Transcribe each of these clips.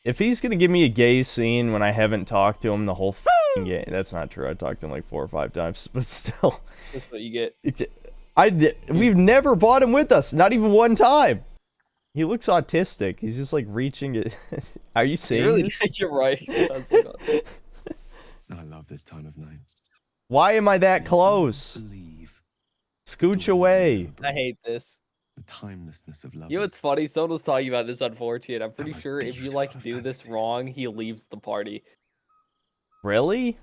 If he's gonna give me a gay scene when I haven't talked to him the whole f***ing game, that's not true. I talked to him like 4 or 5 times, but still. That's what you get. We've never brought him with us, not even one time. He looks autistic. He's just like reaching it. Are you seeing You really this? think you're right. I love this time of night. Why am I that close? Scooch away. I hate this. The timelessness of love. You know what's funny? Someone was talking about this on 4chan. I'm pretty sure if you like do this wrong, he leaves the party. Really?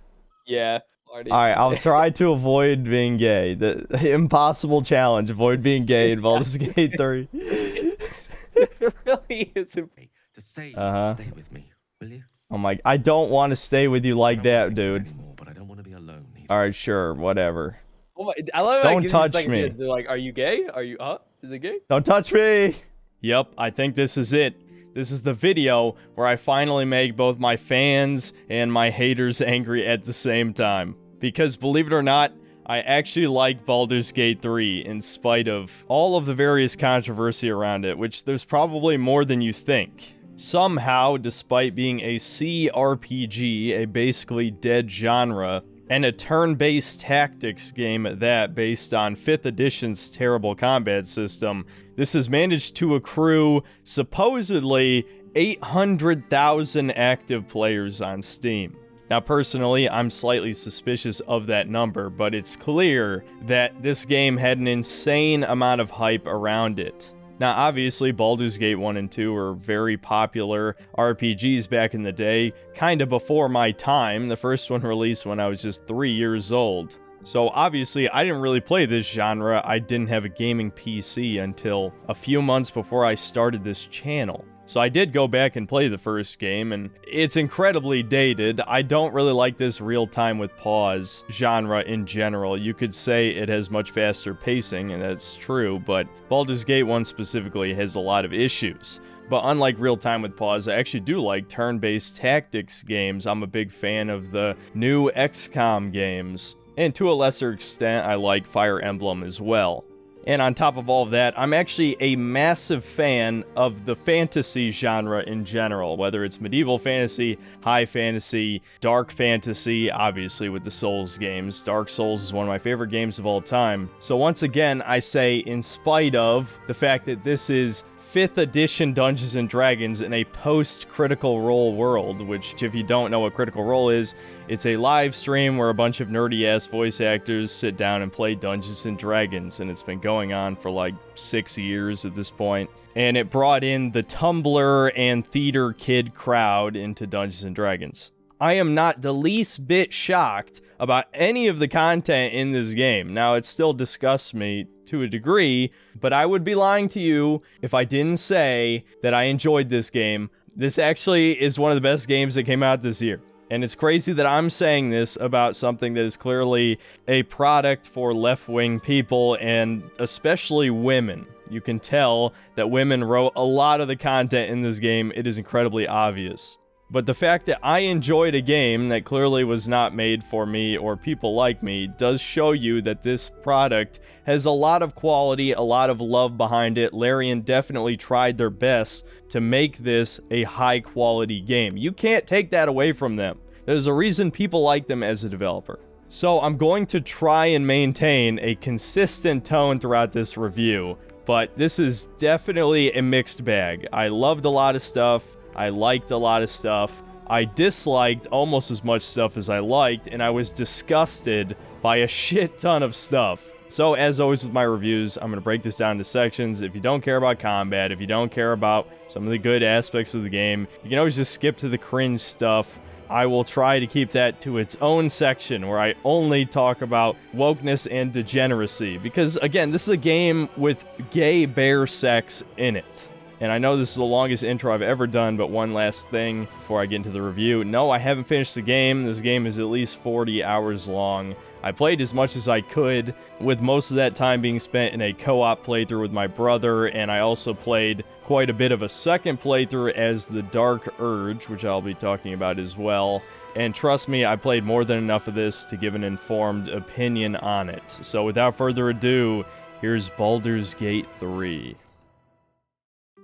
Yeah. Party. Alright, I'll try to avoid being gay. The impossible challenge, avoid being gay in Baldur's Gate 3. It really isn't. To say, stay with me, will you? Oh my, I don't want to stay with you like that, dude. Anymore, but I don't want to be alone. Alright, sure, whatever. Oh my, I love how Don't touch me. They're like, are you gay? Are you, is it gay? Don't touch me! Yep, I think this is it. This is the video where I finally make both my fans and my haters angry at the same time. Because believe it or not, I actually like Baldur's Gate 3 in spite of all of the various controversy around it, which there's probably more than you think. Somehow, despite being a CRPG, a basically dead genre, and a turn-based tactics game at that based on 5th edition's terrible combat system, this has managed to accrue supposedly 800,000 active players on Steam. Now personally, I'm slightly suspicious of that number, but it's clear that this game had an insane amount of hype around it. Now obviously, Baldur's Gate 1 and 2 were very popular RPGs back in the day, kinda before my time. The first one released when I was just 3 years old. So obviously, I didn't really play this genre. I didn't have a gaming PC until a few months before I started this channel. So I did go back and play the first game, and it's incredibly dated. I don't really like this real-time with pause genre in general. You could say it has much faster pacing, and that's true, but Baldur's Gate 1 specifically has a lot of issues. But unlike real-time with pause, I actually do like turn-based tactics games. I'm a big fan of the new XCOM games, and to a lesser extent, I like Fire Emblem as well. And on top of all of that, I'm actually a massive fan of the fantasy genre in general, whether it's medieval fantasy, high fantasy, dark fantasy, obviously with the Souls games. Dark Souls is one of my favorite games of all time. So once again, I say, in spite of the fact that this is 5th edition Dungeons & Dragons in a post-Critical Role world, which, if you don't know what Critical Role is, it's a live stream where a bunch of nerdy-ass voice actors sit down and play Dungeons & Dragons, and it's been going on for like 6 years at this point. And it brought in the Tumblr and theater kid crowd into Dungeons & Dragons. I am not the least bit shocked about any of the content in this game. Now, it still disgusts me to a degree, but I would be lying to you if I didn't say that I enjoyed this game. This actually is one of the best games that came out this year. And it's crazy that I'm saying this about something that is clearly a product for left-wing people, and especially women. You can tell that women wrote a lot of the content in this game. It is incredibly obvious. But the fact that I enjoyed a game that clearly was not made for me or people like me does show you that this product has a lot of quality, a lot of love behind it. Larian definitely tried their best to make this a high-quality game. You can't take that away from them. There's a reason people like them as a developer. So I'm going to try and maintain a consistent tone throughout this review, but this is definitely a mixed bag. I loved a lot of stuff. I liked a lot of stuff. I disliked almost as much stuff as I liked, and I was disgusted by a shit ton of stuff. So, as always with my reviews, I'm going to break this down into sections. If you don't care about combat, if you don't care about some of the good aspects of the game, you can always just skip to the cringe stuff. I will try to keep that to its own section where I only talk about wokeness and degeneracy. Because, again, this is a game with gay bear sex in it. And I know this is the longest intro I've ever done, but one last thing before I get into the review. No, I haven't finished the game. This game is at least 40 hours long. I played as much as I could, with most of that time being spent in a co-op playthrough with my brother, and I also played quite a bit of a second playthrough as the Dark Urge, which I'll be talking about as well. And trust me, I played more than enough of this to give an informed opinion on it. So without further ado, here's Baldur's Gate 3.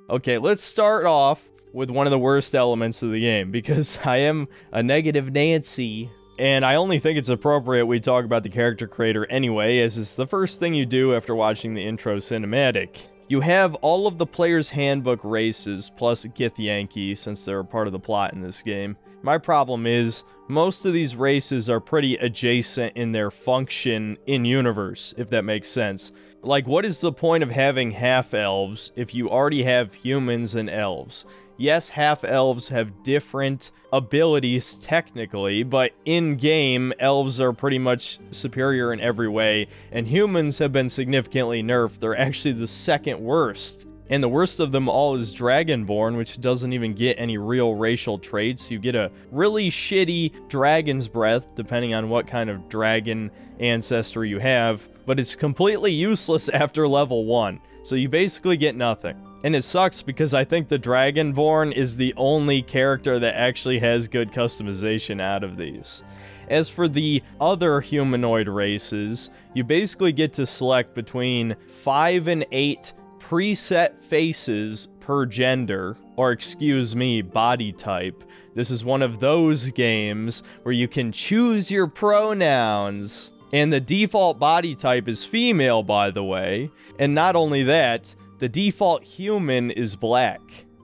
Okay, let's start off with one of the worst elements of the game, because I am a negative Nancy. And I only think it's appropriate we talk about the character creator anyway, as it's the first thing you do after watching the intro cinematic. You have all of the player's handbook races, plus Githyanki, since they're a part of the plot in this game. My problem is, most of these races are pretty adjacent in their function in-universe, if that makes sense. Like, what is the point of having half-elves if you already have humans and elves? Yes, half-elves have different abilities technically, but in-game, elves are pretty much superior in every way, and humans have been significantly nerfed. They're actually the second worst. And the worst of them all is Dragonborn, which doesn't even get any real racial traits. You get a really shitty dragon's breath, depending on what kind of dragon ancestry you have, but it's completely useless after level 1, so you basically get nothing. And it sucks because I think the Dragonborn is the only character that actually has good customization out of these. As for the other humanoid races, you basically get to select between 5 and 8 preset faces per gender, or excuse me, body type. This is one of those games where you can choose your pronouns. And the default body type is female, by the way. And not only that, the default human is black.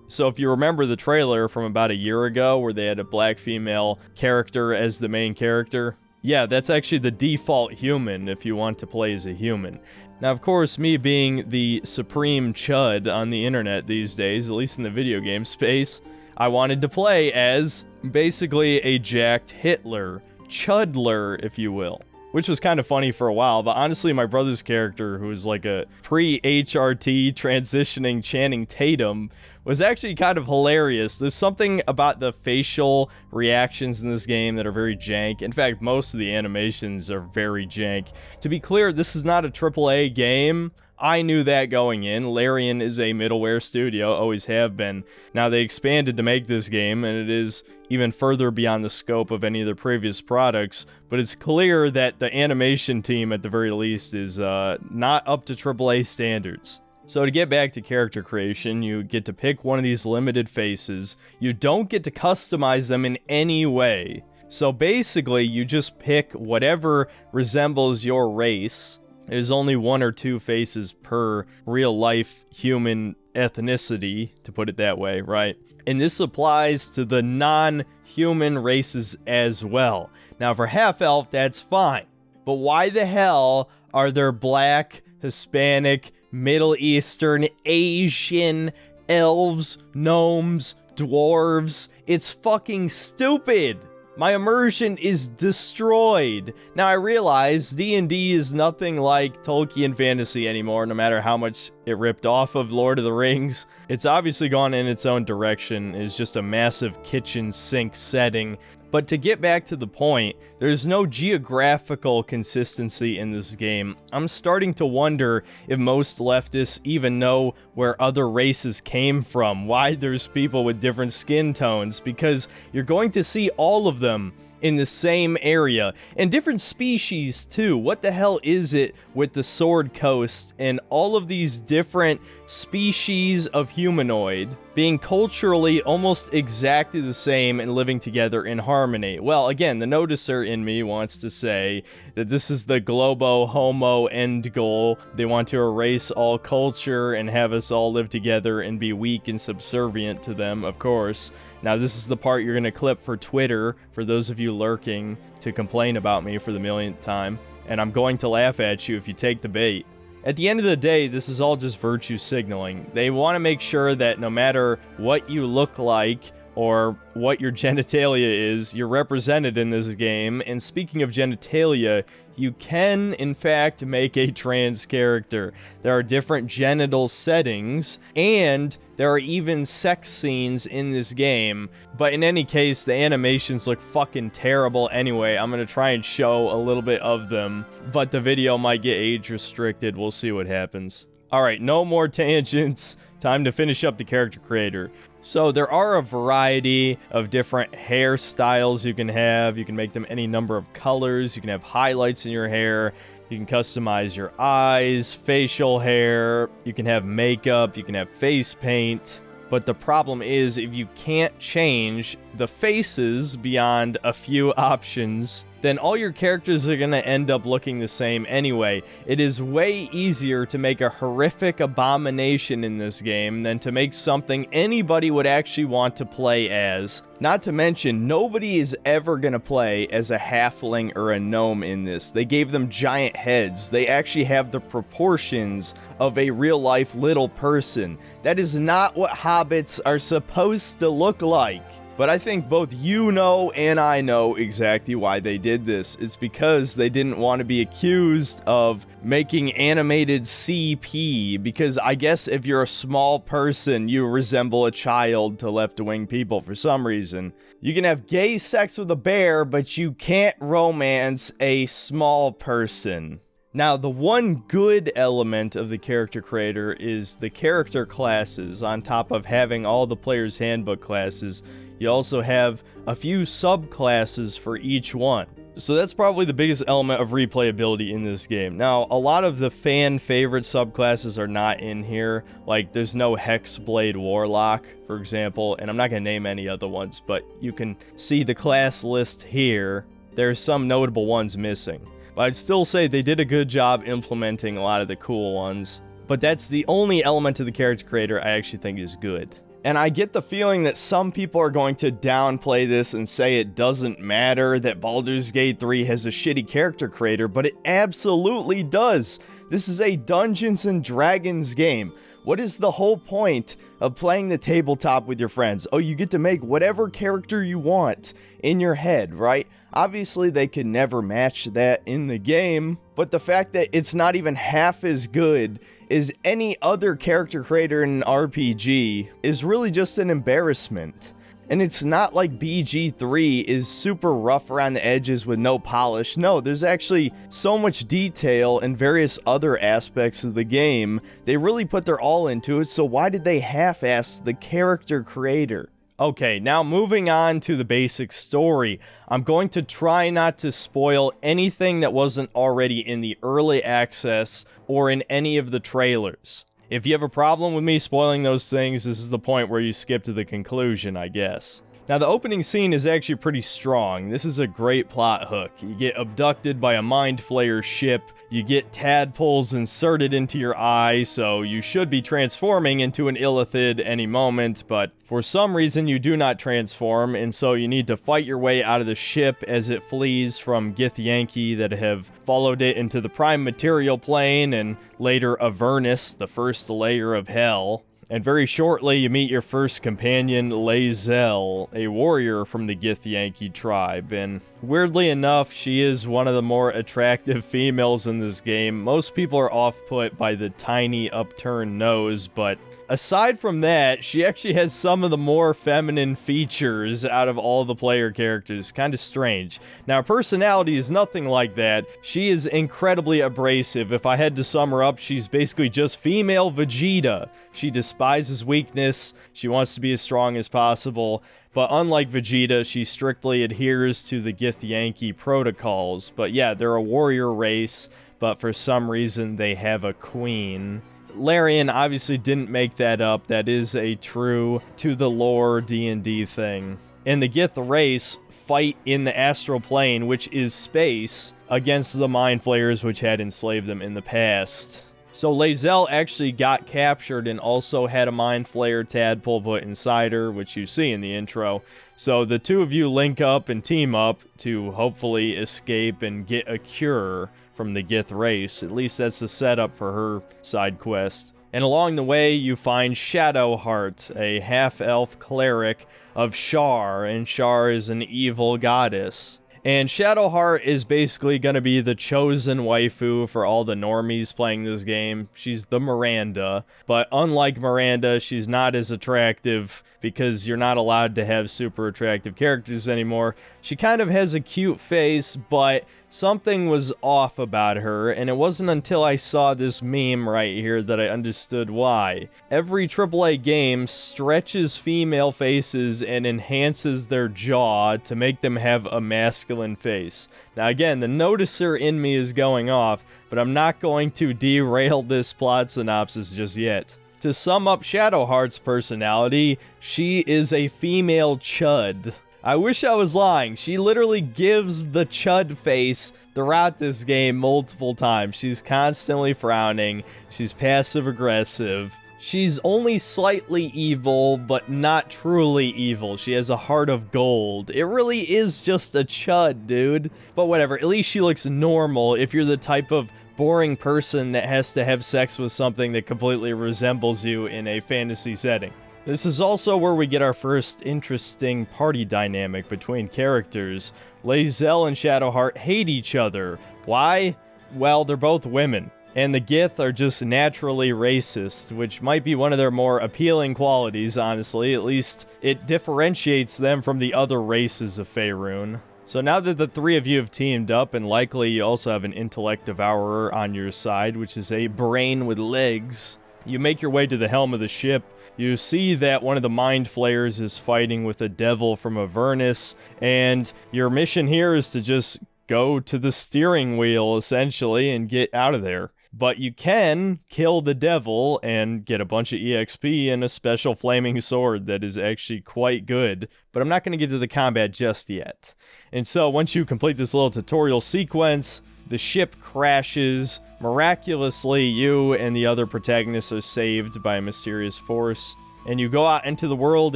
So if you remember the trailer from about a year ago where they had a black female character as the main character, yeah, that's actually the default human if you want to play as a human. Now, of course, me being the supreme chud on the internet these days, at least in the video game space, I wanted to play as basically a jacked Hitler, Chudler, if you will. Which was kind of funny for a while, but honestly, my brother's character, who was like a pre-HRT transitioning Channing Tatum, was actually kind of hilarious. There's something about the facial reactions in this game that are very jank. In fact, most of the animations are very jank. To be clear, this is not a AAA game. I knew that going in. Larian is a middleware studio, always have been. Now, they expanded to make this game, and it is even further beyond the scope of any of their previous products, but it's clear that the animation team, at the very least, is not up to AAA standards. So to get back to character creation, you get to pick one of these limited faces. You don't get to customize them in any way. So basically, you just pick whatever resembles your race. There's only 1 or 2 faces per real-life human ethnicity, to put it that way, right? And this applies to the non-human races as well. Now, for half-elf, that's fine. But why the hell are there black, Hispanic, Middle Eastern, Asian, elves, gnomes, dwarves? It's fucking stupid! My immersion is destroyed. Now I realize D&D is nothing like Tolkien fantasy anymore, no matter how much it ripped off of Lord of the Rings. It's obviously gone in its own direction. It's just a massive kitchen sink setting. But to get back to the point, there's no geographical consistency in this game. I'm starting to wonder if most leftists even know where other races came from, why there's people with different skin tones, because you're going to see all of them in the same area, and different species too. What the hell is it with the Sword Coast and all of these different species of humanoid being culturally almost exactly the same and living together in harmony? Well, again, the noticer in me wants to say that this is the globo homo end goal. They want to erase all culture and have us all live together and be weak and subservient to them, of course. Now, this is the part you're going to clip for Twitter, for those of you lurking to complain about me for the millionth time, and I'm going to laugh at you if you take the bait. At the end of the day, this is all just virtue signaling. They want to make sure that no matter what you look like or what your genitalia is, you're represented in this game. And speaking of genitalia, you can, in fact, make a trans character. There are different genital settings, and there are even sex scenes in this game. But in any case, the animations look fucking terrible anyway. I'm gonna try and show a little bit of them, but the video might get age restricted. We'll see what happens. Alright, no more tangents. Time to finish up the character creator. So there are a variety of different hairstyles you can have. You can make them any number of colors. You can have highlights in your hair. You can customize your eyes, facial hair. You can have makeup. You can have face paint. But the problem is, if you can't change the faces beyond a few options, then all your characters are going to end up looking the same anyway. It is way easier to make a horrific abomination in this game than to make something anybody would actually want to play as. Not to mention, nobody is ever going to play as a halfling or a gnome in this. They gave them giant heads. They actually have the proportions of a real-life little person. That is not what hobbits are supposed to look like. But I think both you know and I know exactly why they did this. It's because they didn't want to be accused of making animated CP, because I guess if you're a small person, you resemble a child to left-wing people for some reason. You can have gay sex with a bear, but you can't romance a small person. Now, the one good element of the character creator is the character classes. On top of having all the player's handbook classes, you also have a few subclasses for each one. So that's probably the biggest element of replayability in this game. Now, a lot of the fan favorite subclasses are not in here. Like, there's no Hexblade Warlock, for example, and I'm not going to name any other ones, but you can see the class list here. There's some notable ones missing. But I'd still say they did a good job implementing a lot of the cool ones. But that's the only element of the character creator I actually think is good. And I get the feeling that some people are going to downplay this and say it doesn't matter that Baldur's Gate 3 has a shitty character creator, but it absolutely does. This is a Dungeons and Dragons game. What is the whole point of playing the tabletop with your friends? Oh, you get to make whatever character you want in your head, right? Obviously, they could never match that in the game, but the fact that it's not even half as good as any other character creator in an RPG is really just an embarrassment. And it's not like BG3 is super rough around the edges with no polish. No, there's actually so much detail in various other aspects of the game. They really put their all into it, so why did they half-ass the character creator? Okay, now moving on to the basic story. I'm going to try not to spoil anything that wasn't already in the early access or in any of the trailers. If you have a problem with me spoiling those things, this is the point where you skip to the conclusion, I guess. Now, the opening scene is actually pretty strong. This is a great plot hook. You get abducted by a mind flayer ship, you get tadpoles inserted into your eye, so you should be transforming into an illithid any moment, but for some reason you do not transform, and so you need to fight your way out of the ship as it flees from Githyanki that have followed it into the prime material plane, and later Avernus, the first layer of hell. And very shortly, you meet your first companion, Lae'zel, a warrior from the Githyanki tribe, and weirdly enough, she is one of the more attractive females in this game. Most people are off-put by the tiny upturned nose, but aside from that, she actually has some of the more feminine features out of all the player characters. Kind of strange. Now, her personality is nothing like that. She is incredibly abrasive. If I had to sum her up, she's basically just female Vegeta. She despises weakness. She wants to be as strong as possible. But unlike Vegeta, she strictly adheres to the Githyanki protocols. But yeah, they're a warrior race, but for some reason they have a queen. Larian obviously didn't make that up. That is a true to the lore D&D thing. And the Gith race fight in the astral plane, which is space, against the mind flayers which had enslaved them in the past. So Lae'zel actually got captured and also had a mind flayer tadpole put inside her, which you see in the intro. So the two of you link up and team up to hopefully escape and get a cure from the Gith race. At least that's the setup for her side quest. And along the way, you find Shadowheart, a half-elf cleric of Shar, and Shar is an evil goddess. And Shadowheart is basically going to be the chosen waifu for all the normies playing this game. She's the Miranda, but unlike Miranda, she's not as attractive because you're not allowed to have super attractive characters anymore. She kind of has a cute face, but something was off about her, and it wasn't until I saw this meme right here that I understood why. Every AAA game stretches female faces and enhances their jaw to make them have a masculine face. Now again, the noticer in me is going off, but I'm not going to derail this plot synopsis just yet. To sum up Shadowheart's personality, she is a female chud. I wish I was lying. She literally gives the chud face throughout this game multiple times. She's constantly frowning. She's passive-aggressive. She's only slightly evil, but not truly evil. She has a heart of gold. It really is just a chud, dude. But whatever, at least she looks normal if you're the type of boring person that has to have sex with something that completely resembles you in a fantasy setting. This is also where we get our first interesting party dynamic between characters. Lae'zel and Shadowheart hate each other. Why? Well, they're both women. And the Gith are just naturally racist, which might be one of their more appealing qualities, honestly. At least it differentiates them from the other races of Faerun. So now that the three of you have teamed up, and likely you also have an intellect devourer on your side, which is a brain with legs, you make your way to the helm of the ship. You see that one of the Mind Flayers is fighting with a devil from Avernus, and your mission here is to just go to the steering wheel, essentially, and get out of there. But you can kill the devil and get a bunch of EXP and a special flaming sword that is actually quite good. But I'm not going to get to the combat just yet. And so once you complete this little tutorial sequence, the ship crashes. Miraculously, you and the other protagonists are saved by a mysterious force. And you go out into the world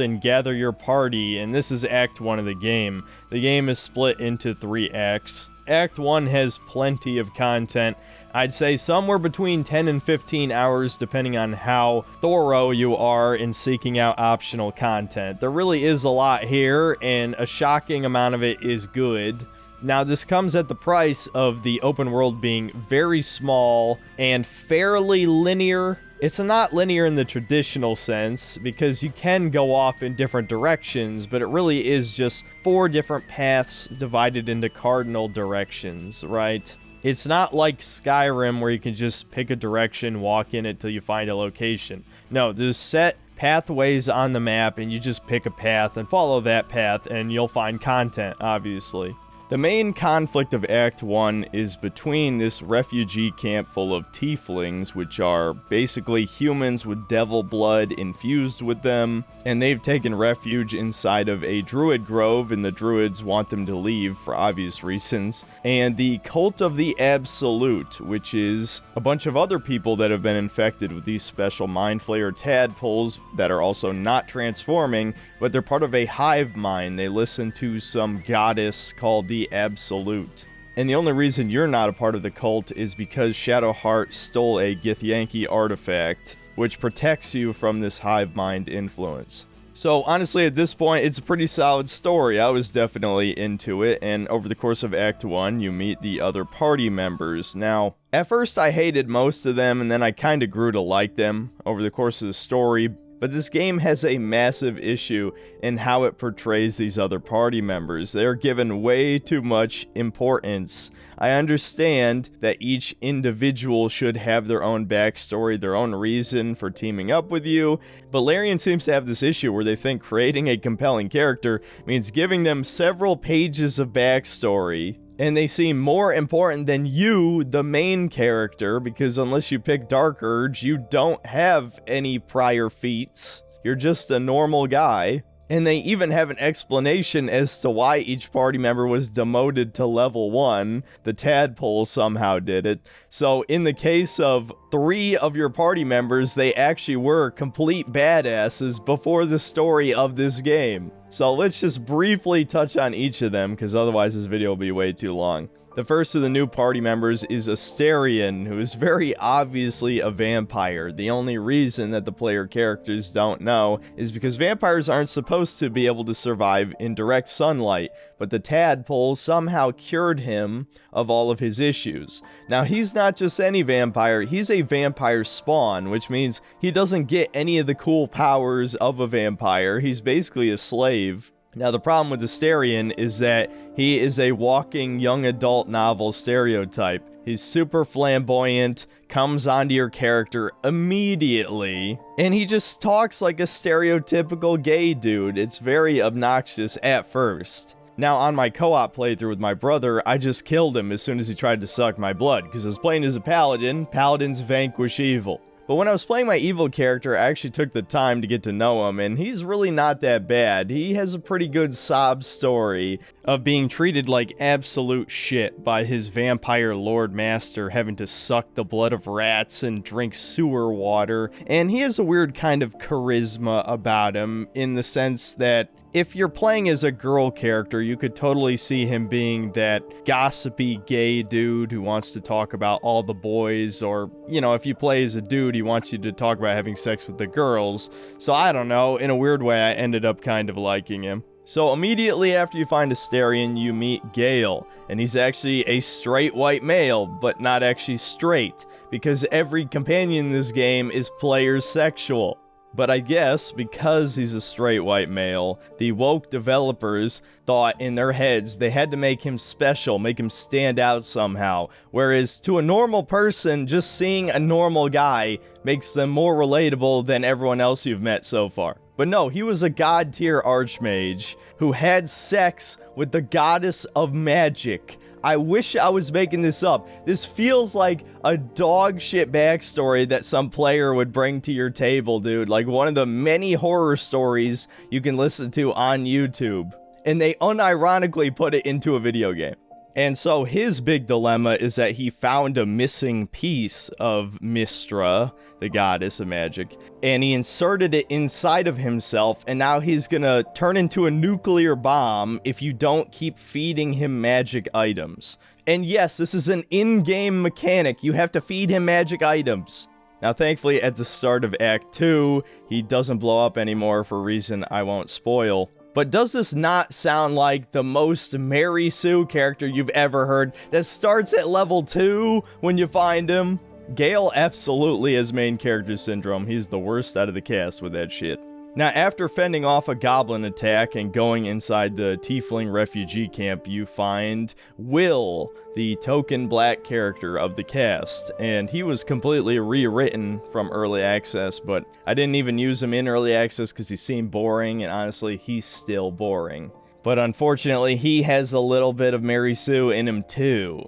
and gather your party, and this is Act 1 of the game. The game is split into 3 acts. Act 1 has plenty of content. I'd say somewhere between 10 and 15 hours, depending on how thorough you are in seeking out optional content. There really is a lot here, and a shocking amount of it is good. Now, this comes at the price of the open world being very small and fairly linear. It's not linear in the traditional sense, because you can go off in different directions, but it really is just 4 different paths divided into cardinal directions, right? It's not like Skyrim where you can just pick a direction, walk in it till you find a location. No, there's set pathways on the map, and you just pick a path and follow that path, and you'll find content, obviously. The main conflict of Act 1 is between this refugee camp full of tieflings, which are basically humans with devil blood infused with them, and they've taken refuge inside of a druid grove, and the druids want them to leave for obvious reasons, and the Cult of the Absolute, which is a bunch of other people that have been infected with these special Mind Flayer tadpoles that are also not transforming, but they're part of a hive mind. They listen to some goddess called the Absolute. And the only reason you're not a part of the cult is because Shadowheart stole a Githyanki artifact, which protects you from this hive mind influence. So honestly, at this point, it's a pretty solid story. I was definitely into it, and over the course of Act 1, you meet the other party members. Now, at first I hated most of them, and then I kinda grew to like them over the course of the story. But this game has a massive issue in how it portrays these other party members. They're given way too much importance. I understand that each individual should have their own backstory, their own reason for teaming up with you, but Larian seems to have this issue where they think creating a compelling character means giving them several pages of backstory. And they seem more important than you, the main character, because unless you pick Dark Urge, you don't have any prior feats. You're just a normal guy. And they even have an explanation as to why each party member was demoted to level 1. The tadpole somehow did it. So in the case of 3 of your party members, they actually were complete badasses before the story of this game. So let's just briefly touch on each of them, because otherwise this video will be way too long. The first of the new party members is Astarion, who is very obviously a vampire. The only reason that the player characters don't know is because vampires aren't supposed to be able to survive in direct sunlight, but the tadpole somehow cured him of all of his issues. Now, he's not just any vampire, he's a vampire spawn, which means he doesn't get any of the cool powers of a vampire. He's basically a slave. Now, the problem with Astarion is that he is a walking young adult novel stereotype. He's super flamboyant, comes onto your character immediately, and he just talks like a stereotypical gay dude. It's very obnoxious at first. Now, on my co-op playthrough with my brother, I just killed him as soon as he tried to suck my blood, because I was playing as a paladin. Paladins vanquish evil. But when I was playing my evil character, I actually took the time to get to know him, and he's really not that bad. He has a pretty good sob story of being treated like absolute shit by his vampire lord master, having to suck the blood of rats and drink sewer water, and he has a weird kind of charisma about him in the sense that if you're playing as a girl character, you could totally see him being that gossipy gay dude who wants to talk about all the boys, or, you know, if you play as a dude, he wants you to talk about having sex with the girls. So I don't know, in a weird way, I ended up kind of liking him. So immediately after you find Astarion, you meet Gale, and he's actually a straight white male, but not actually straight, because every companion in this game is player sexual. But I guess because he's a straight white male, the woke developers thought in their heads they had to make him special, make him stand out somehow. Whereas to a normal person, just seeing a normal guy makes them more relatable than everyone else you've met so far. But no, he was a god tier archmage who had sex with the goddess of magic. I wish I was making this up. This feels like a dog shit backstory that some player would bring to your table, dude. Like one of the many horror stories you can listen to on YouTube. And they unironically put it into a video game. And so his big dilemma is that he found a missing piece of Mystra, the goddess of magic, and he inserted it inside of himself, and now he's gonna turn into a nuclear bomb if you don't keep feeding him magic items. And yes, this is an in-game mechanic. You have to feed him magic items. Now, thankfully, at the start of Act 2, he doesn't blow up anymore for a reason I won't spoil. But does this not sound like the most Mary Sue character you've ever heard that starts at level 2 when you find him? Gale absolutely has main character syndrome. He's the worst out of the cast with that shit. Now, after fending off a goblin attack and going inside the tiefling refugee camp, you find Will, the token black character of the cast, and he was completely rewritten from early access, but I didn't even use him in early access because he seemed boring, and honestly, he's still boring. But unfortunately, he has a little bit of Mary Sue in him too.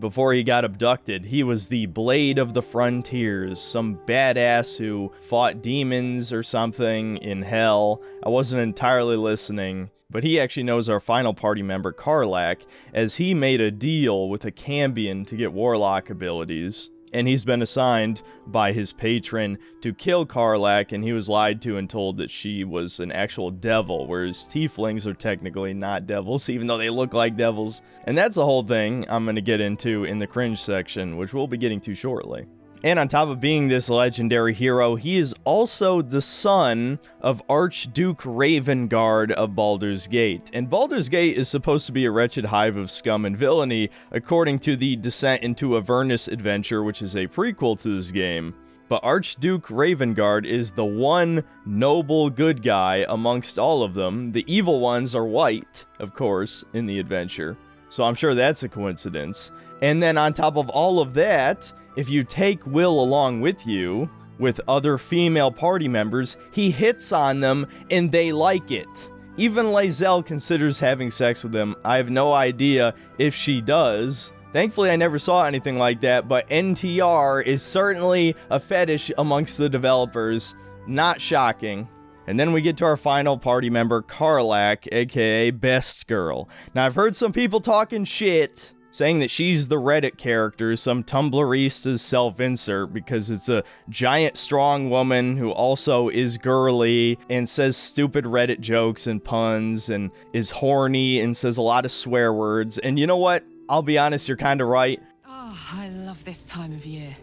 Before he got abducted, he was the Blade of the Frontiers, some badass who fought demons or something in hell. I wasn't entirely listening, but he actually knows our final party member, Karlach, as he made a deal with a Cambion to get warlock abilities. And he's been assigned by his patron to kill Karlach, and he was lied to and told that she was an actual devil, whereas tieflings are technically not devils, even though they look like devils. And that's a whole thing I'm going to get into in the cringe section, which we'll be getting to shortly. And on top of being this legendary hero, he is also the son of Archduke Ravengard of Baldur's Gate. And Baldur's Gate is supposed to be a wretched hive of scum and villainy, according to the Descent into Avernus adventure, which is a prequel to this game. But Archduke Ravengard is the one noble good guy amongst all of them. The evil ones are white, of course, in the adventure. So I'm sure that's a coincidence. And then on top of all of that, if you take Will along with you, with other female party members, he hits on them and they like it. Even Lae'zel considers having sex with him. I have no idea if she does. Thankfully, I never saw anything like that, but NTR is certainly a fetish amongst the developers. Not shocking. And then we get to our final party member, Karlach, aka Best Girl. Now, I've heard some people talking shit, saying that she's the Reddit character, some Tumblrista's self-insert, because it's a giant strong woman who also is girly and says stupid Reddit jokes and puns and is horny and says a lot of swear words. And you know what? I'll be honest, you're kind of right. Oh, I love this time of year.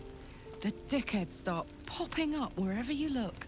The dickheads start popping up wherever you look.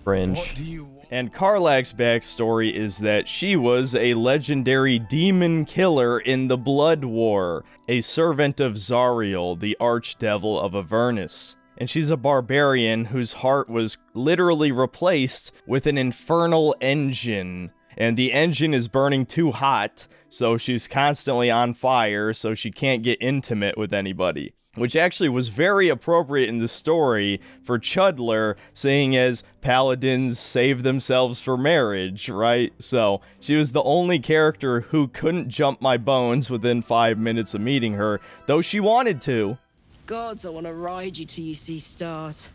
Cringe. What do you want? And Karlach's backstory is that she was a legendary demon killer in the Blood War, a servant of Zariel, the archdevil of Avernus. And she's a barbarian whose heart was literally replaced with an infernal engine. And the engine is burning too hot, so she's constantly on fire, so she can't get intimate with anybody. Which actually was very appropriate in the story for Chudler, seeing as paladins save themselves for marriage, right? So, she was the only character who couldn't jump my bones within 5 minutes of meeting her, though she wanted to. Gods, I want to ride you till you see stars.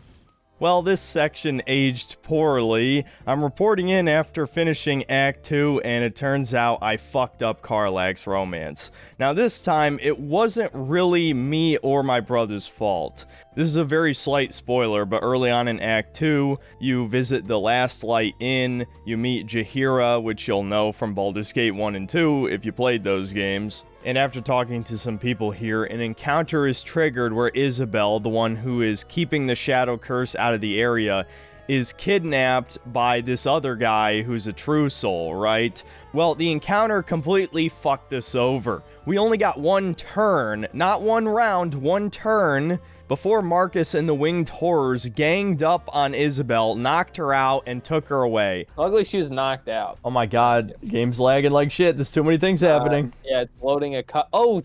Well, this section aged poorly. I'm reporting in after finishing Act 2, and it turns out I fucked up Karlach's romance. Now this time, it wasn't really me or my brother's fault. This is a very slight spoiler, but early on in Act 2, you visit the Last Light Inn, you meet Jaheira, which you'll know from Baldur's Gate 1 and 2 if you played those games. And after talking to some people here, an encounter is triggered where Isabel, the one who is keeping the Shadow Curse out of the area, is kidnapped by this other guy who's a true soul, right? Well, the encounter completely fucked us over. We only got one turn, not one round, one turn, before Marcus and the Winged Horrors ganged up on Isabel, knocked her out, and took her away. Luckily, she was knocked out. Oh my god, game's lagging like shit. There's too many things happening. Yeah, it's loading a cut. Oh,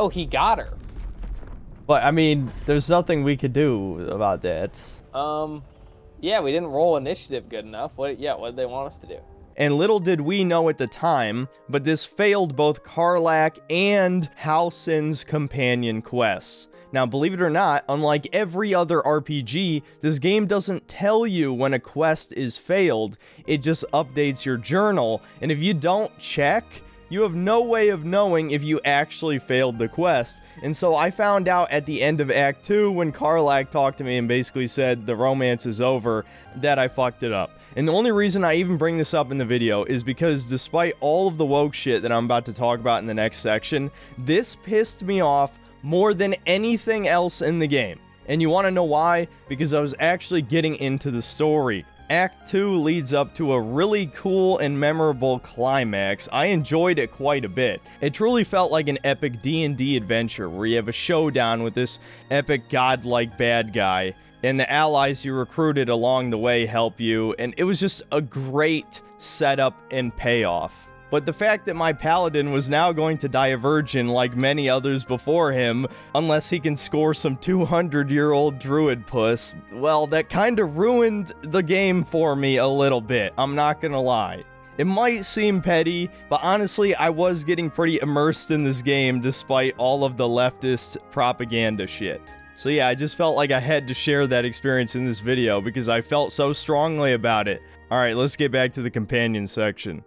he got her. But, I mean, there's nothing we could do about that. Yeah, we didn't roll initiative good enough. What did they want us to do? And little did we know at the time, but this failed both Karlach and Halsin's companion quests. Now, believe it or not, unlike every other RPG, this game doesn't tell you when a quest is failed. It just updates your journal, and if you don't check, you have no way of knowing if you actually failed the quest. And so I found out at the end of Act 2 when Karlach talked to me and basically said the romance is over, that I fucked it up. And the only reason I even bring this up in the video is because despite all of the woke shit that I'm about to talk about in the next section, this pissed me off more than anything else in the game. And you want to know why? Because I was actually getting into the story. Act 2 leads up to a really cool and memorable climax. I enjoyed it quite a bit. It truly felt like an epic D&D adventure where you have a showdown with this epic godlike bad guy, and the allies you recruited along the way help you, and it was just a great setup and payoff. But the fact that my paladin was now going to die a virgin like many others before him, unless he can score some 200-year-old druid puss, well, that kind of ruined the game for me a little bit, I'm not gonna lie. It might seem petty, but honestly, I was getting pretty immersed in this game despite all of the leftist propaganda shit. So yeah, I just felt like I had to share that experience in this video because I felt so strongly about it. Alright, let's get back to the companion section.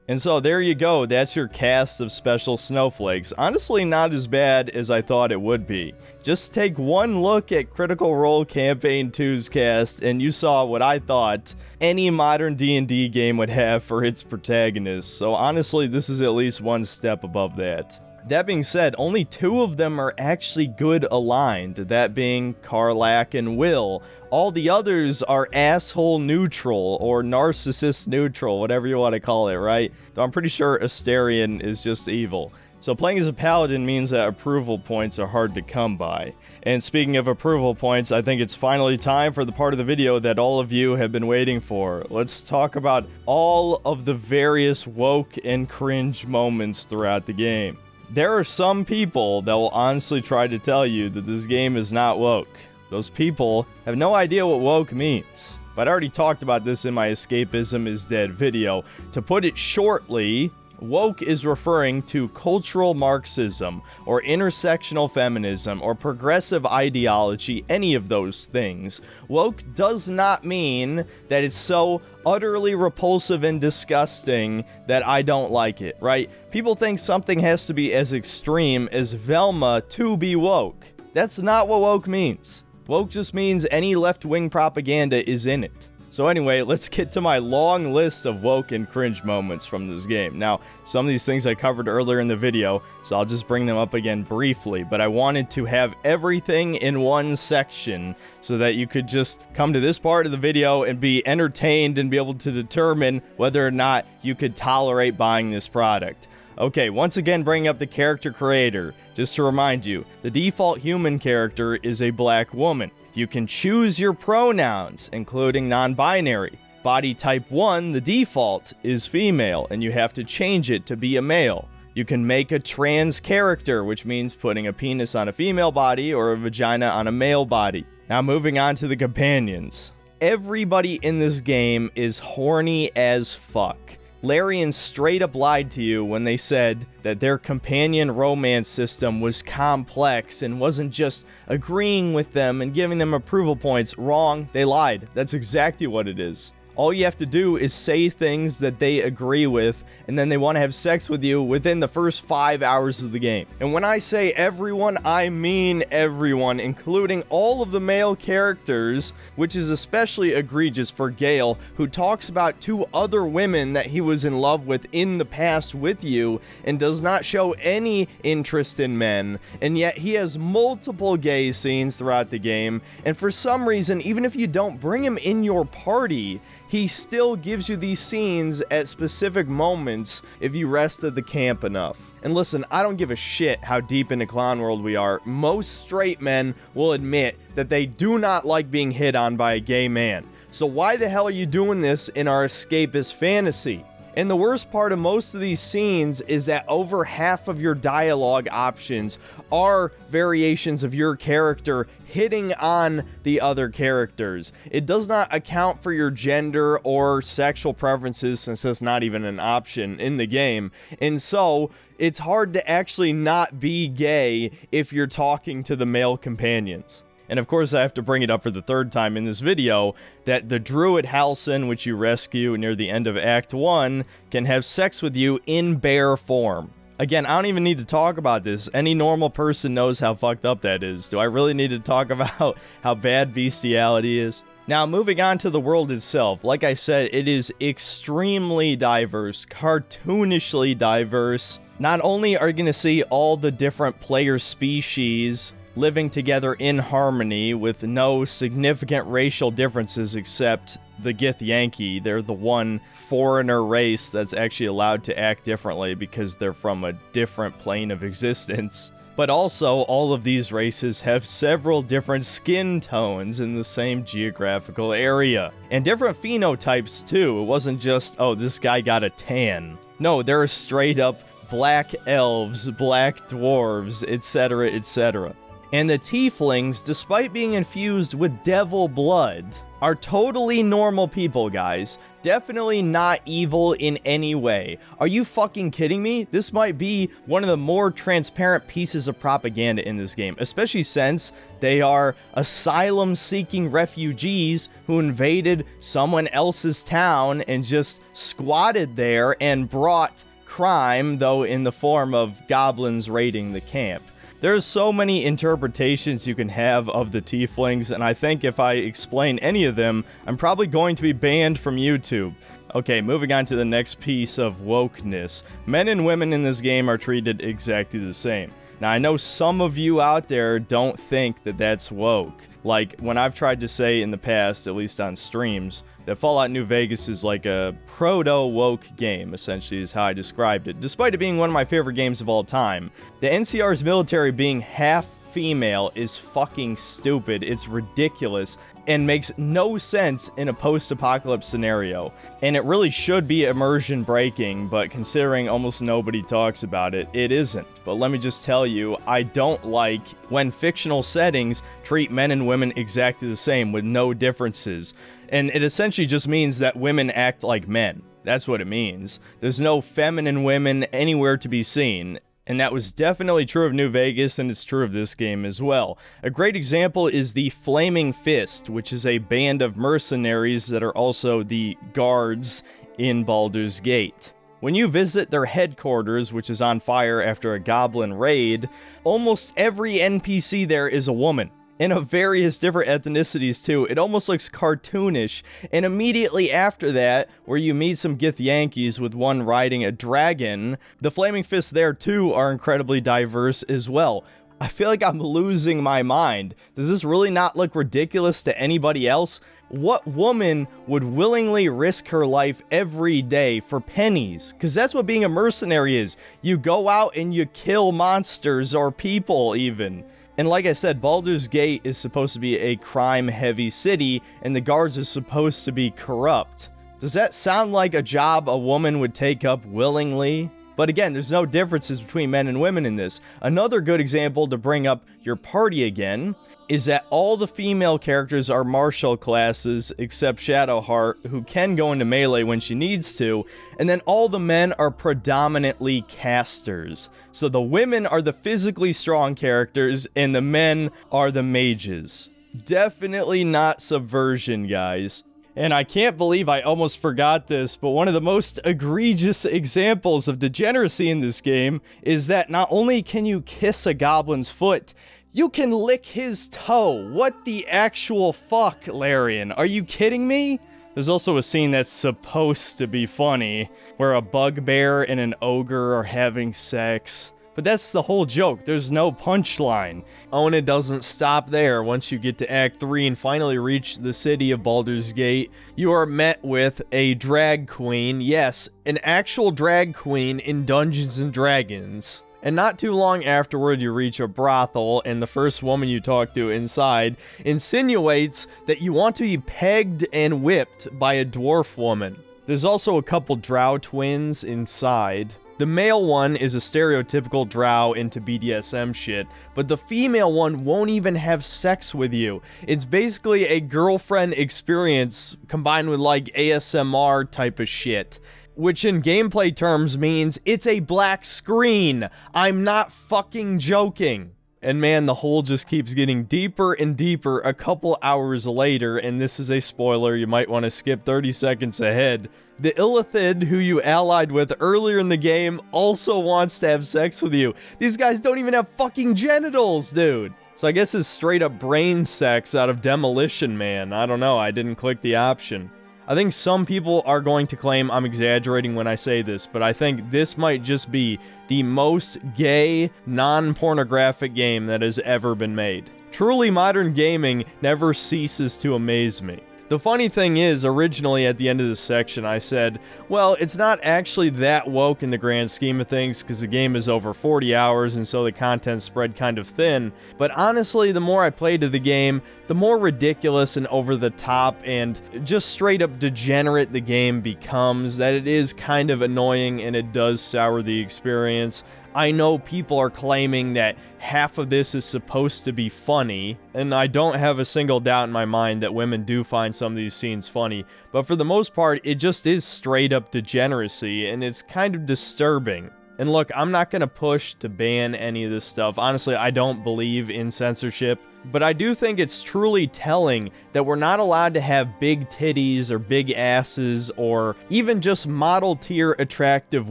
And so there you go, that's your cast of special snowflakes. Honestly, not as bad as I thought it would be. Just take one look at Critical Role Campaign 2's cast, and you saw what I thought any modern D&D game would have for its protagonists. So honestly, this is at least one step above that. That being said, only 2 of them are actually good aligned, that being Karlach and Will. All the others are asshole neutral, or narcissist neutral, whatever you want to call it, right? Though I'm pretty sure Astarion is just evil. So playing as a paladin means that approval points are hard to come by. And speaking of approval points, I think it's finally time for the part of the video that all of you have been waiting for. Let's talk about all of the various woke and cringe moments throughout the game. There are some people that will honestly try to tell you that this game is not woke. Those people have no idea what woke means. But I already talked about this in my Escapism is Dead video. To put it shortly, woke is referring to cultural Marxism, or intersectional feminism, or progressive ideology, any of those things. Woke does not mean that it's so utterly repulsive and disgusting that I don't like it, right? People think something has to be as extreme as Velma to be woke. That's not what woke means. Woke just means any left-wing propaganda is in it. So anyway, let's get to my long list of woke and cringe moments from this game. Now, some of these things I covered earlier in the video, so I'll just bring them up again briefly, but I wanted to have everything in one section so that you could just come to this part of the video and be entertained and be able to determine whether or not you could tolerate buying this product. Okay, once again bringing up the character creator. Just to remind you, the default human character is a black woman. You can choose your pronouns, including non-binary. Body type 1, the default, is female, and you have to change it to be a male. You can make a trans character, which means putting a penis on a female body or a vagina on a male body. Now moving on to the companions. Everybody in this game is horny as fuck. Larian straight up lied to you when they said that their companion romance system was complex and wasn't just agreeing with them and giving them approval points. Wrong. They lied. That's exactly what it is. All you have to do is say things that they agree with, and then they want to have sex with you within the first 5 hours of the game. And when I say everyone, I mean everyone, including all of the male characters, which is especially egregious for Gale, who talks about 2 other women that he was in love with in the past with you, and does not show any interest in men, and yet he has multiple gay scenes throughout the game, and for some reason, even if you don't bring him in your party, he still gives you these scenes at specific moments if you rest at the camp enough. And listen, I don't give a shit how deep into Clown World we are. Most straight men will admit that they do not like being hit on by a gay man. So why the hell are you doing this in our escapist fantasy? And the worst part of most of these scenes is that over half of your dialogue options are variations of your character hitting on the other characters. It does not account for your gender or sexual preferences, since that's not even an option in the game. And so it's hard to actually not be gay if you're talking to the male companions. And of course, I have to bring it up for the 3rd time in this video, that the druid Halsin, which you rescue near the end of Act 1, can have sex with you in bear form. Again, I don't even need to talk about this. Any normal person knows how fucked up that is. Do I really need to talk about how bad bestiality is? Now, moving on to the world itself, like I said, it is extremely diverse, cartoonishly diverse. Not only are you going to see all the different player species living together in harmony with no significant racial differences except the Githyanki. They're the one foreigner race that's actually allowed to act differently because they're from a different plane of existence. But also, all of these races have several different skin tones in the same geographical area. And different phenotypes too. It wasn't just, oh, this guy got a tan. No, there are straight up black elves, black dwarves, etc., etc. And the tieflings, despite being infused with devil blood, are totally normal people, guys. Definitely not evil in any way. Are you fucking kidding me? This might be one of the more transparent pieces of propaganda in this game, especially since they are asylum-seeking refugees who invaded someone else's town and just squatted there and brought crime, though in the form of goblins raiding the camp. There's so many interpretations you can have of the tieflings, and I think if I explain any of them, I'm probably going to be banned from YouTube. Okay, moving on to the next piece of wokeness. Men and women in this game are treated exactly the same. Now, I know some of you out there don't think that that's woke. Like, when I've tried to say in the past, at least on streams, that Fallout New Vegas is like a proto-woke game, essentially is how I described it. Despite it being one of my favorite games of all time, the NCR's military being half female is fucking stupid. It's ridiculous and makes no sense in a post-apocalypse scenario. And it really should be immersion breaking, but considering almost nobody talks about it, it isn't. But let me just tell you, I don't like when fictional settings treat men and women exactly the same with no differences. And it essentially just means that women act like men. That's what it means. There's no feminine women anywhere to be seen. And that was definitely true of New Vegas, and it's true of this game as well. A great example is the Flaming Fist, which is a band of mercenaries that are also the guards in Baldur's Gate. When you visit their headquarters, which is on fire after a goblin raid, almost every NPC there is a woman. And of various different ethnicities too. It almost looks cartoonish. And immediately after that, where you meet some Githyankies with one riding a dragon, the Flaming Fists there too are incredibly diverse as well. I feel like I'm losing my mind. Does this really not look ridiculous to anybody else? What woman would willingly risk her life every day for pennies? Because that's what being a mercenary is. You go out and you kill monsters or people even. And like I said, Baldur's Gate is supposed to be a crime-heavy city, and the guards are supposed to be corrupt. Does that sound like a job a woman would take up willingly? But again, there's no differences between men and women in this. Another good example to bring up your party again is that all the female characters are martial classes except Shadowheart, who can go into melee when she needs to, and then all the men are predominantly casters. So the women are the physically strong characters, and the men are the mages. Definitely not Subversion, guys. And I can't believe I almost forgot this, but one of the most egregious examples of degeneracy in this game is that not only can you kiss a goblin's foot, you can lick his toe. What the actual fuck, Larian? Are you kidding me? There's also a scene that's supposed to be funny, where a bugbear and an ogre are having sex. But that's the whole joke. There's no punchline. Oh, and it doesn't stop there. Once you get to Act 3 and finally reach the city of Baldur's Gate, you are met with a drag queen. Yes, an actual drag queen in Dungeons & Dragons. And not too long afterward, you reach a brothel, and the first woman you talk to inside insinuates that you want to be pegged and whipped by a dwarf woman. There's also a couple drow twins inside. The male one is a stereotypical drow into BDSM shit, but the female one won't even have sex with you. It's basically a girlfriend experience combined with like ASMR type of shit, which in gameplay terms means it's a black screen. I'm not fucking joking. And man, the hole just keeps getting deeper and deeper a couple hours later, and this is a spoiler, you might want to skip 30 seconds ahead. The Illithid, who you allied with earlier in the game, also wants to have sex with you. These guys don't even have fucking genitals, dude. So I guess it's straight up brain sex out of Demolition Man. I don't know, I didn't click the option. I think some people are going to claim I'm exaggerating when I say this, but I think this might just be the most gay, non-pornographic game that has ever been made. Truly modern gaming never ceases to amaze me. The funny thing is, originally at the end of this section, I said, well, it's not actually that woke in the grand scheme of things because the game is over 40 hours and so the content's spread kind of thin. But honestly, the more I played the game, the more ridiculous and over the top and just straight up degenerate the game becomes, that it is kind of annoying and it does sour the experience. I know people are claiming that half of this is supposed to be funny, and I don't have a single doubt in my mind that women do find some of these scenes funny, but for the most part, it just is straight up degeneracy, and it's kind of disturbing. And look, I'm not gonna push to ban any of this stuff. Honestly, I don't believe in censorship, but I do think it's truly telling that we're not allowed to have big titties or big asses or even just model tier attractive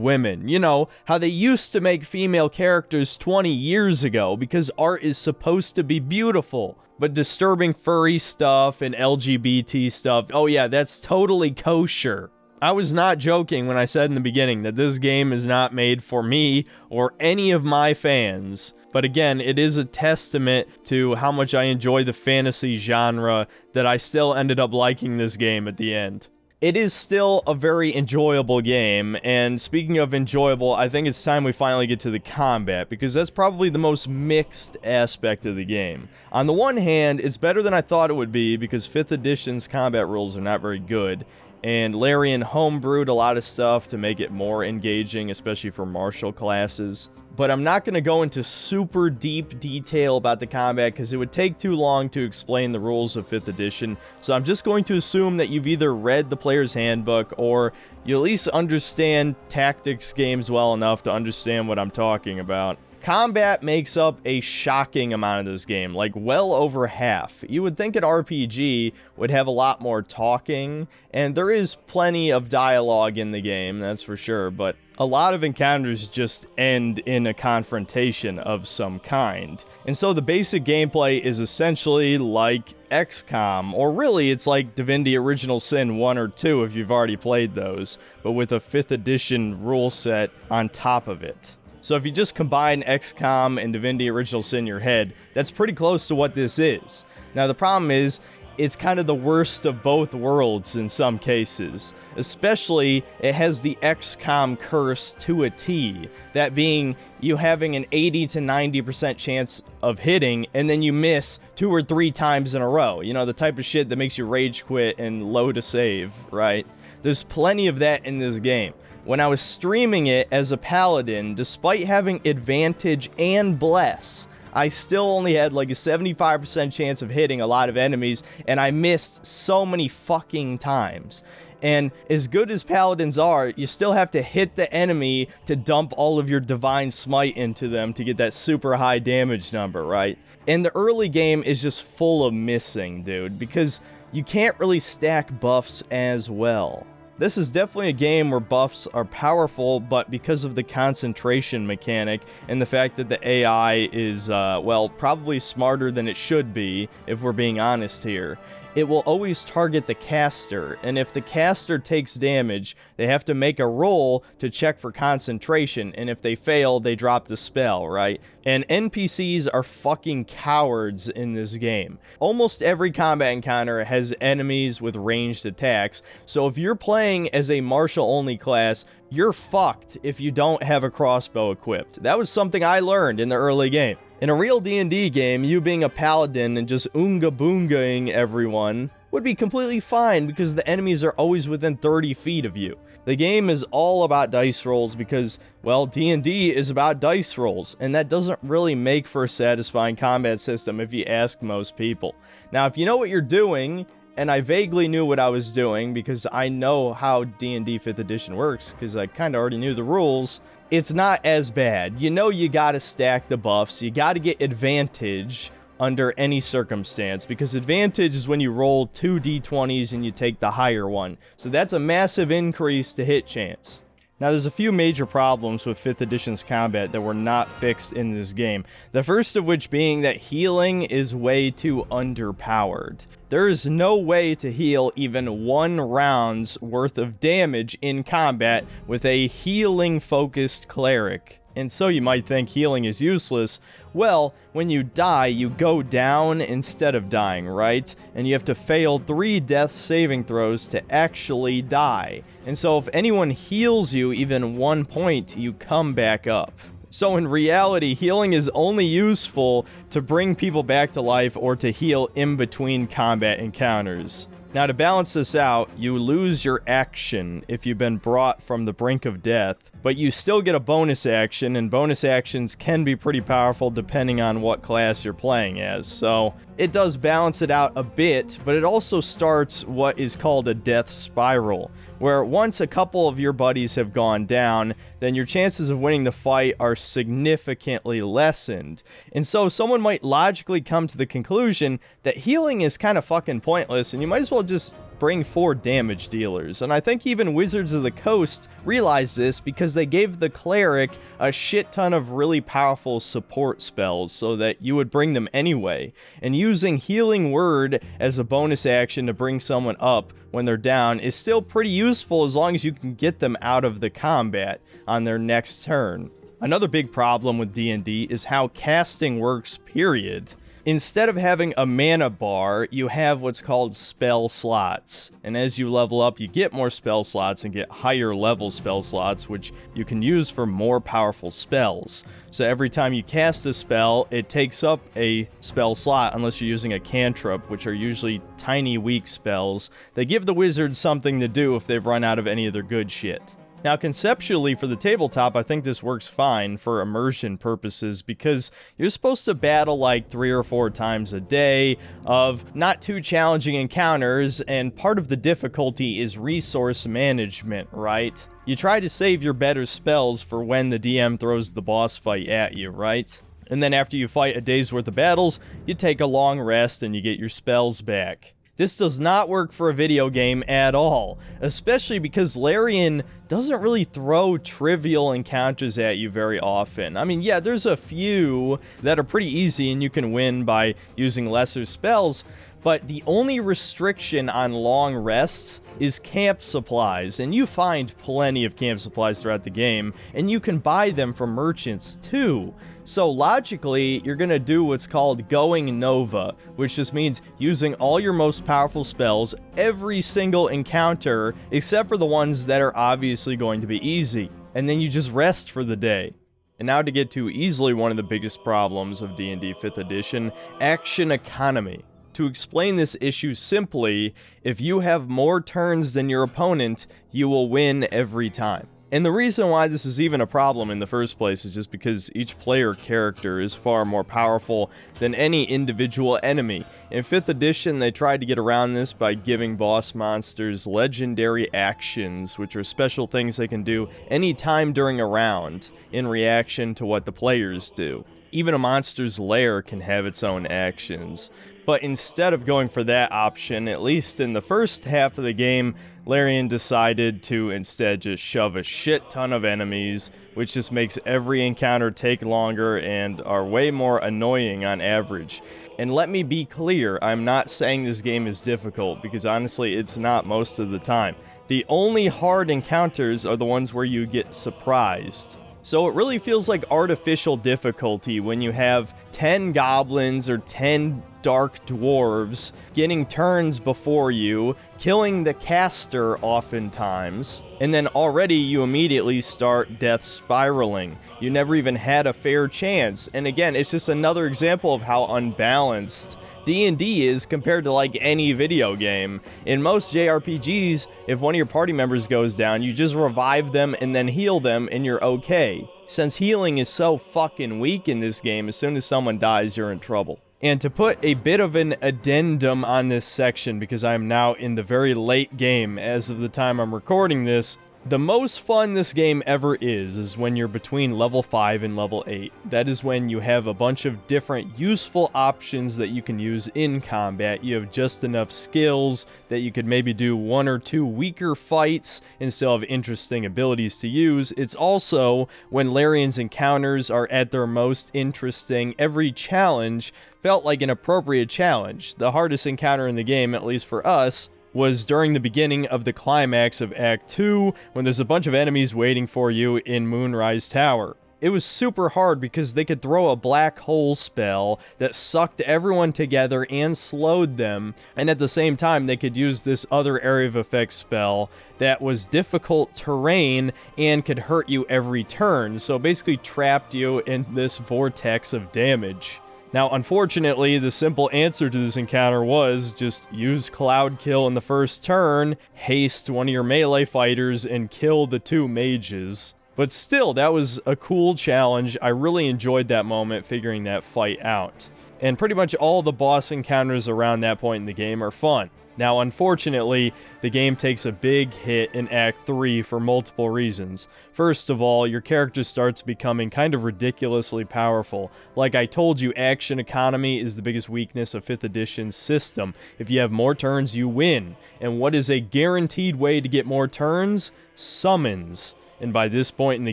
women. You know, how they used to make female characters 20 years ago because art is supposed to be beautiful. But disturbing furry stuff and LGBT stuff, oh yeah, that's totally kosher. I was not joking when I said in the beginning that this game is not made for me or any of my fans. But again, it is a testament to how much I enjoy the fantasy genre that I still ended up liking this game at the end. It is still a very enjoyable game, and speaking of enjoyable, I think it's time we finally get to the combat, because that's probably the most mixed aspect of the game. On the one hand, it's better than I thought it would be, because 5th edition's combat rules are not very good, and Larian homebrewed a lot of stuff to make it more engaging, especially for martial classes. But I'm not going to go into super deep detail about the combat because it would take too long to explain the rules of 5th edition, so I'm just going to assume that you've either read the player's handbook or you at least understand tactics games well enough to understand what I'm talking about. Combat makes up a shocking amount of this game, like well over half. You would think an RPG would have a lot more talking, and there is plenty of dialogue in the game, that's for sure, but a lot of encounters just end in a confrontation of some kind. And so the basic gameplay is essentially like XCOM, or really it's like Divinity Original Sin 1 or 2 if you've already played those, but with a 5th edition rule set on top of it. So if you just combine XCOM and Divinity Original Sin in your head, that's pretty close to what this is. Now the problem is, it's kind of the worst of both worlds in some cases. Especially, it has the XCOM curse to a T. That being, you having an 80 to 90% chance of hitting, and then you miss 2 or 3 times in a row. You know, the type of shit that makes you rage quit and load a save, right? There's plenty of that in this game. When I was streaming it as a paladin, despite having advantage and bless, I still only had like a 75% chance of hitting a lot of enemies, and I missed so many fucking times. And as good as paladins are, you still have to hit the enemy to dump all of your divine smite into them to get that super high damage number, right? And the early game is just full of missing, dude, because you can't really stack buffs as well. This is definitely a game where buffs are powerful, but because of the concentration mechanic and the fact that the AI is, well, probably smarter than it should be, if we're being honest here, it will always target the caster, and if the caster takes damage, they have to make a roll to check for concentration, and if they fail, they drop the spell, right? And NPCs are fucking cowards in this game. Almost every combat encounter has enemies with ranged attacks, so if you're playing as a martial-only class, you're fucked if you don't have a crossbow equipped. That was something I learned in the early game. In a real D&D game, you being a paladin and just oonga-boongaing everyone would be completely fine because the enemies are always within 30 feet of you. The game is all about dice rolls because, well, D&D is about dice rolls, and that doesn't really make for a satisfying combat system if you ask most people. Now, if you know what you're doing, and I vaguely knew what I was doing because I know how D&D 5th edition works because I kind of already knew the rules, it's not as bad. You know you gotta stack the buffs, you gotta get advantage under any circumstance, because advantage is when you roll 2 d20s and you take the higher one. So that's a massive increase to hit chance. Now, there's a few major problems with 5th edition's combat that were not fixed in this game. The first of which being that healing is way too underpowered. There is no way to heal even 1 round's worth of damage in combat with a healing-focused cleric. And so you might think healing is useless. Well, when you die, you go down instead of dying, right? And you have to fail 3 death saving throws to actually die. And so if anyone heals you even 1 point, you come back up. So in reality, healing is only useful to bring people back to life or to heal in between combat encounters. Now, to balance this out, you lose your action if you've been brought from the brink of death, but you still get a bonus action, and bonus actions can be pretty powerful depending on what class you're playing as. So it does balance it out a bit, but it also starts what is called a death spiral, where once a couple of your buddies have gone down, then your chances of winning the fight are significantly lessened. And so someone might logically come to the conclusion that healing is kind of fucking pointless, and you might as well just bring 4 damage dealers. And I think even Wizards of the Coast realized this because they gave the cleric a shit ton of really powerful support spells so that you would bring them anyway. And using Healing Word as a bonus action to bring someone up when they're down is still pretty useful as long as you can get them out of the combat on their next turn. Another big problem with D&D is how casting works, period. Instead of having a mana bar, you have what's called spell slots. And as you level up, you get more spell slots and get higher level spell slots, which you can use for more powerful spells. So every time you cast a spell, it takes up a spell slot, unless you're using a cantrip, which are usually tiny, weak spells. They give the wizard something to do if they've run out of any of their good shit. Now, conceptually, for the tabletop, I think this works fine for immersion purposes because you're supposed to battle like 3 or 4 times a day of not too challenging encounters, and part of the difficulty is resource management, right? You try to save your better spells for when the DM throws the boss fight at you, right? And then after you fight a day's worth of battles, you take a long rest and you get your spells back. This does not work for a video game at all, especially because Larian doesn't really throw trivial encounters at you very often. I mean, yeah, there's a few that are pretty easy and you can win by using lesser spells, but the only restriction on long rests is camp supplies, and you find plenty of camp supplies throughout the game, and you can buy them from merchants too. So logically, you're gonna do what's called going Nova, which just means using all your most powerful spells every single encounter, except for the ones that are obviously going to be easy. And then you just rest for the day. And now to get to easily one of the biggest problems of D&D 5th edition, action economy. To explain this issue simply, if you have more turns than your opponent, you will win every time. And the reason why this is even a problem in the first place is just because each player character is far more powerful than any individual enemy. In 5th edition, they tried to get around this by giving boss monsters legendary actions, which are special things they can do anytime during a round, in reaction to what the players do. Even a monster's lair can have its own actions. But instead of going for that option, at least in the first half of the game, Larian decided to instead just shove a shit ton of enemies, which just makes every encounter take longer and are way more annoying on average. And let me be clear, I'm not saying this game is difficult, because honestly it's not most of the time. The only hard encounters are the ones where you get surprised. So it really feels like artificial difficulty when you have 10 goblins or 10 dark dwarves getting turns before you, killing the caster oftentimes, and then already you immediately start death spiraling. You never even had a fair chance. And again, it's just another example of how unbalanced D&D is compared to like any video game. In most JRPGs, if one of your party members goes down, you just revive them and then heal them and you're okay. Since healing is so fucking weak in this game, as soon as someone dies, you're in trouble. And to put a bit of an addendum on this section, because I am now in the very late game as of the time I'm recording this, the most fun this game ever is when you're between level 5 and level 8. That is when you have a bunch of different useful options that you can use in combat. You have just enough skills that you could maybe do 1 or 2 weaker fights and still have interesting abilities to use. It's also when Larian's encounters are at their most interesting. Every challenge felt like an appropriate challenge. The hardest encounter in the game, at least for us, was during the beginning of the climax of Act 2, when there's a bunch of enemies waiting for you in Moonrise Tower. It was super hard because they could throw a black hole spell that sucked everyone together and slowed them, and at the same time they could use this other area of effect spell that was difficult terrain and could hurt you every turn, so basically trapped you in this vortex of damage. Now, unfortunately, the simple answer to this encounter was just use Cloud Kill in the first turn, haste one of your melee fighters, and kill the 2 mages. But still, that was a cool challenge. I really enjoyed that moment figuring that fight out. And pretty much all the boss encounters around that point in the game are fun. Now, unfortunately, the game takes a big hit in Act 3 for multiple reasons. First of all, your character starts becoming kind of ridiculously powerful. Like I told you, action economy is the biggest weakness of 5th edition's system. If you have more turns, you win. And what is a guaranteed way to get more turns? Summons. And by this point in the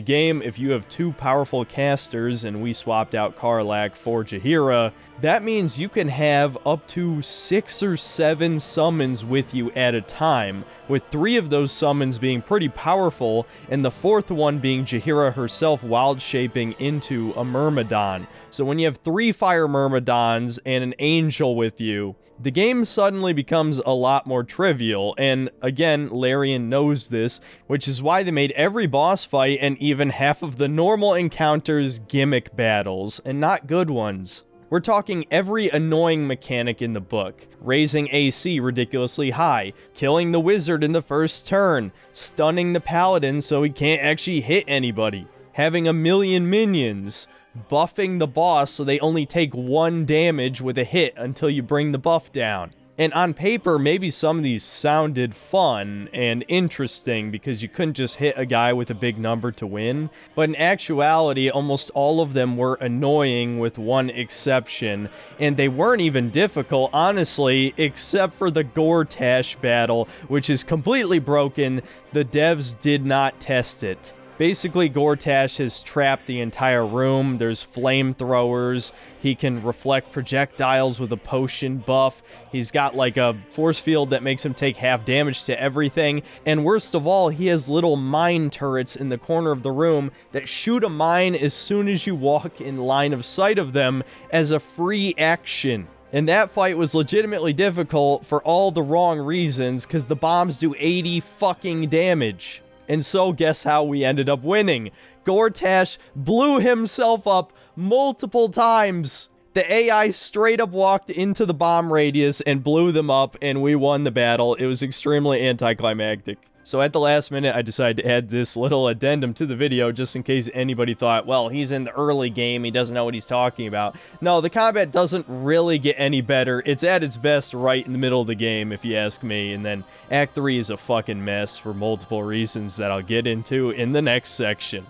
game, if you have 2 powerful casters, and we swapped out Karlach for Jaheira, that means you can have up to 6 or 7 summons with you at a time, with 3 of those summons being pretty powerful, and the 4th one being Jaheira herself wild-shaping into a Myrmidon. So when you have 3 fire Myrmidons and an angel with you, the game suddenly becomes a lot more trivial, and again, Larian knows this, which is why they made every boss fight and even half of the normal encounters gimmick battles, and not good ones. We're talking every annoying mechanic in the book. Raising AC ridiculously high, killing the wizard in the first turn, stunning the paladin so he can't actually hit anybody, having a million minions, buffing the boss so they only take 1 damage with a hit until you bring the buff down. And on paper, maybe some of these sounded fun and interesting because you couldn't just hit a guy with a big number to win, but in actuality, almost all of them were annoying with one exception, and they weren't even difficult, honestly, except for the Gortash battle, which is completely broken. The devs did not test it. Basically, Gortash has trapped the entire room. There's flamethrowers. He can reflect projectiles with a potion buff. He's got like a force field that makes him take half damage to everything. And worst of all, he has little mine turrets in the corner of the room that shoot a mine as soon as you walk in line of sight of them as a free action. And that fight was legitimately difficult for all the wrong reasons, because the bombs do 80 fucking damage. And so guess how we ended up winning? Gortash blew himself up multiple times. The AI straight up walked into the bomb radius and blew them up, and we won the battle. It was extremely anticlimactic. So at the last minute, I decided to add this little addendum to the video just in case anybody thought, well, he's in the early game, he doesn't know what he's talking about. No, the combat doesn't really get any better. It's at its best right in the middle of the game, if you ask me, and then Act 3 is a fucking mess for multiple reasons that I'll get into in the next section.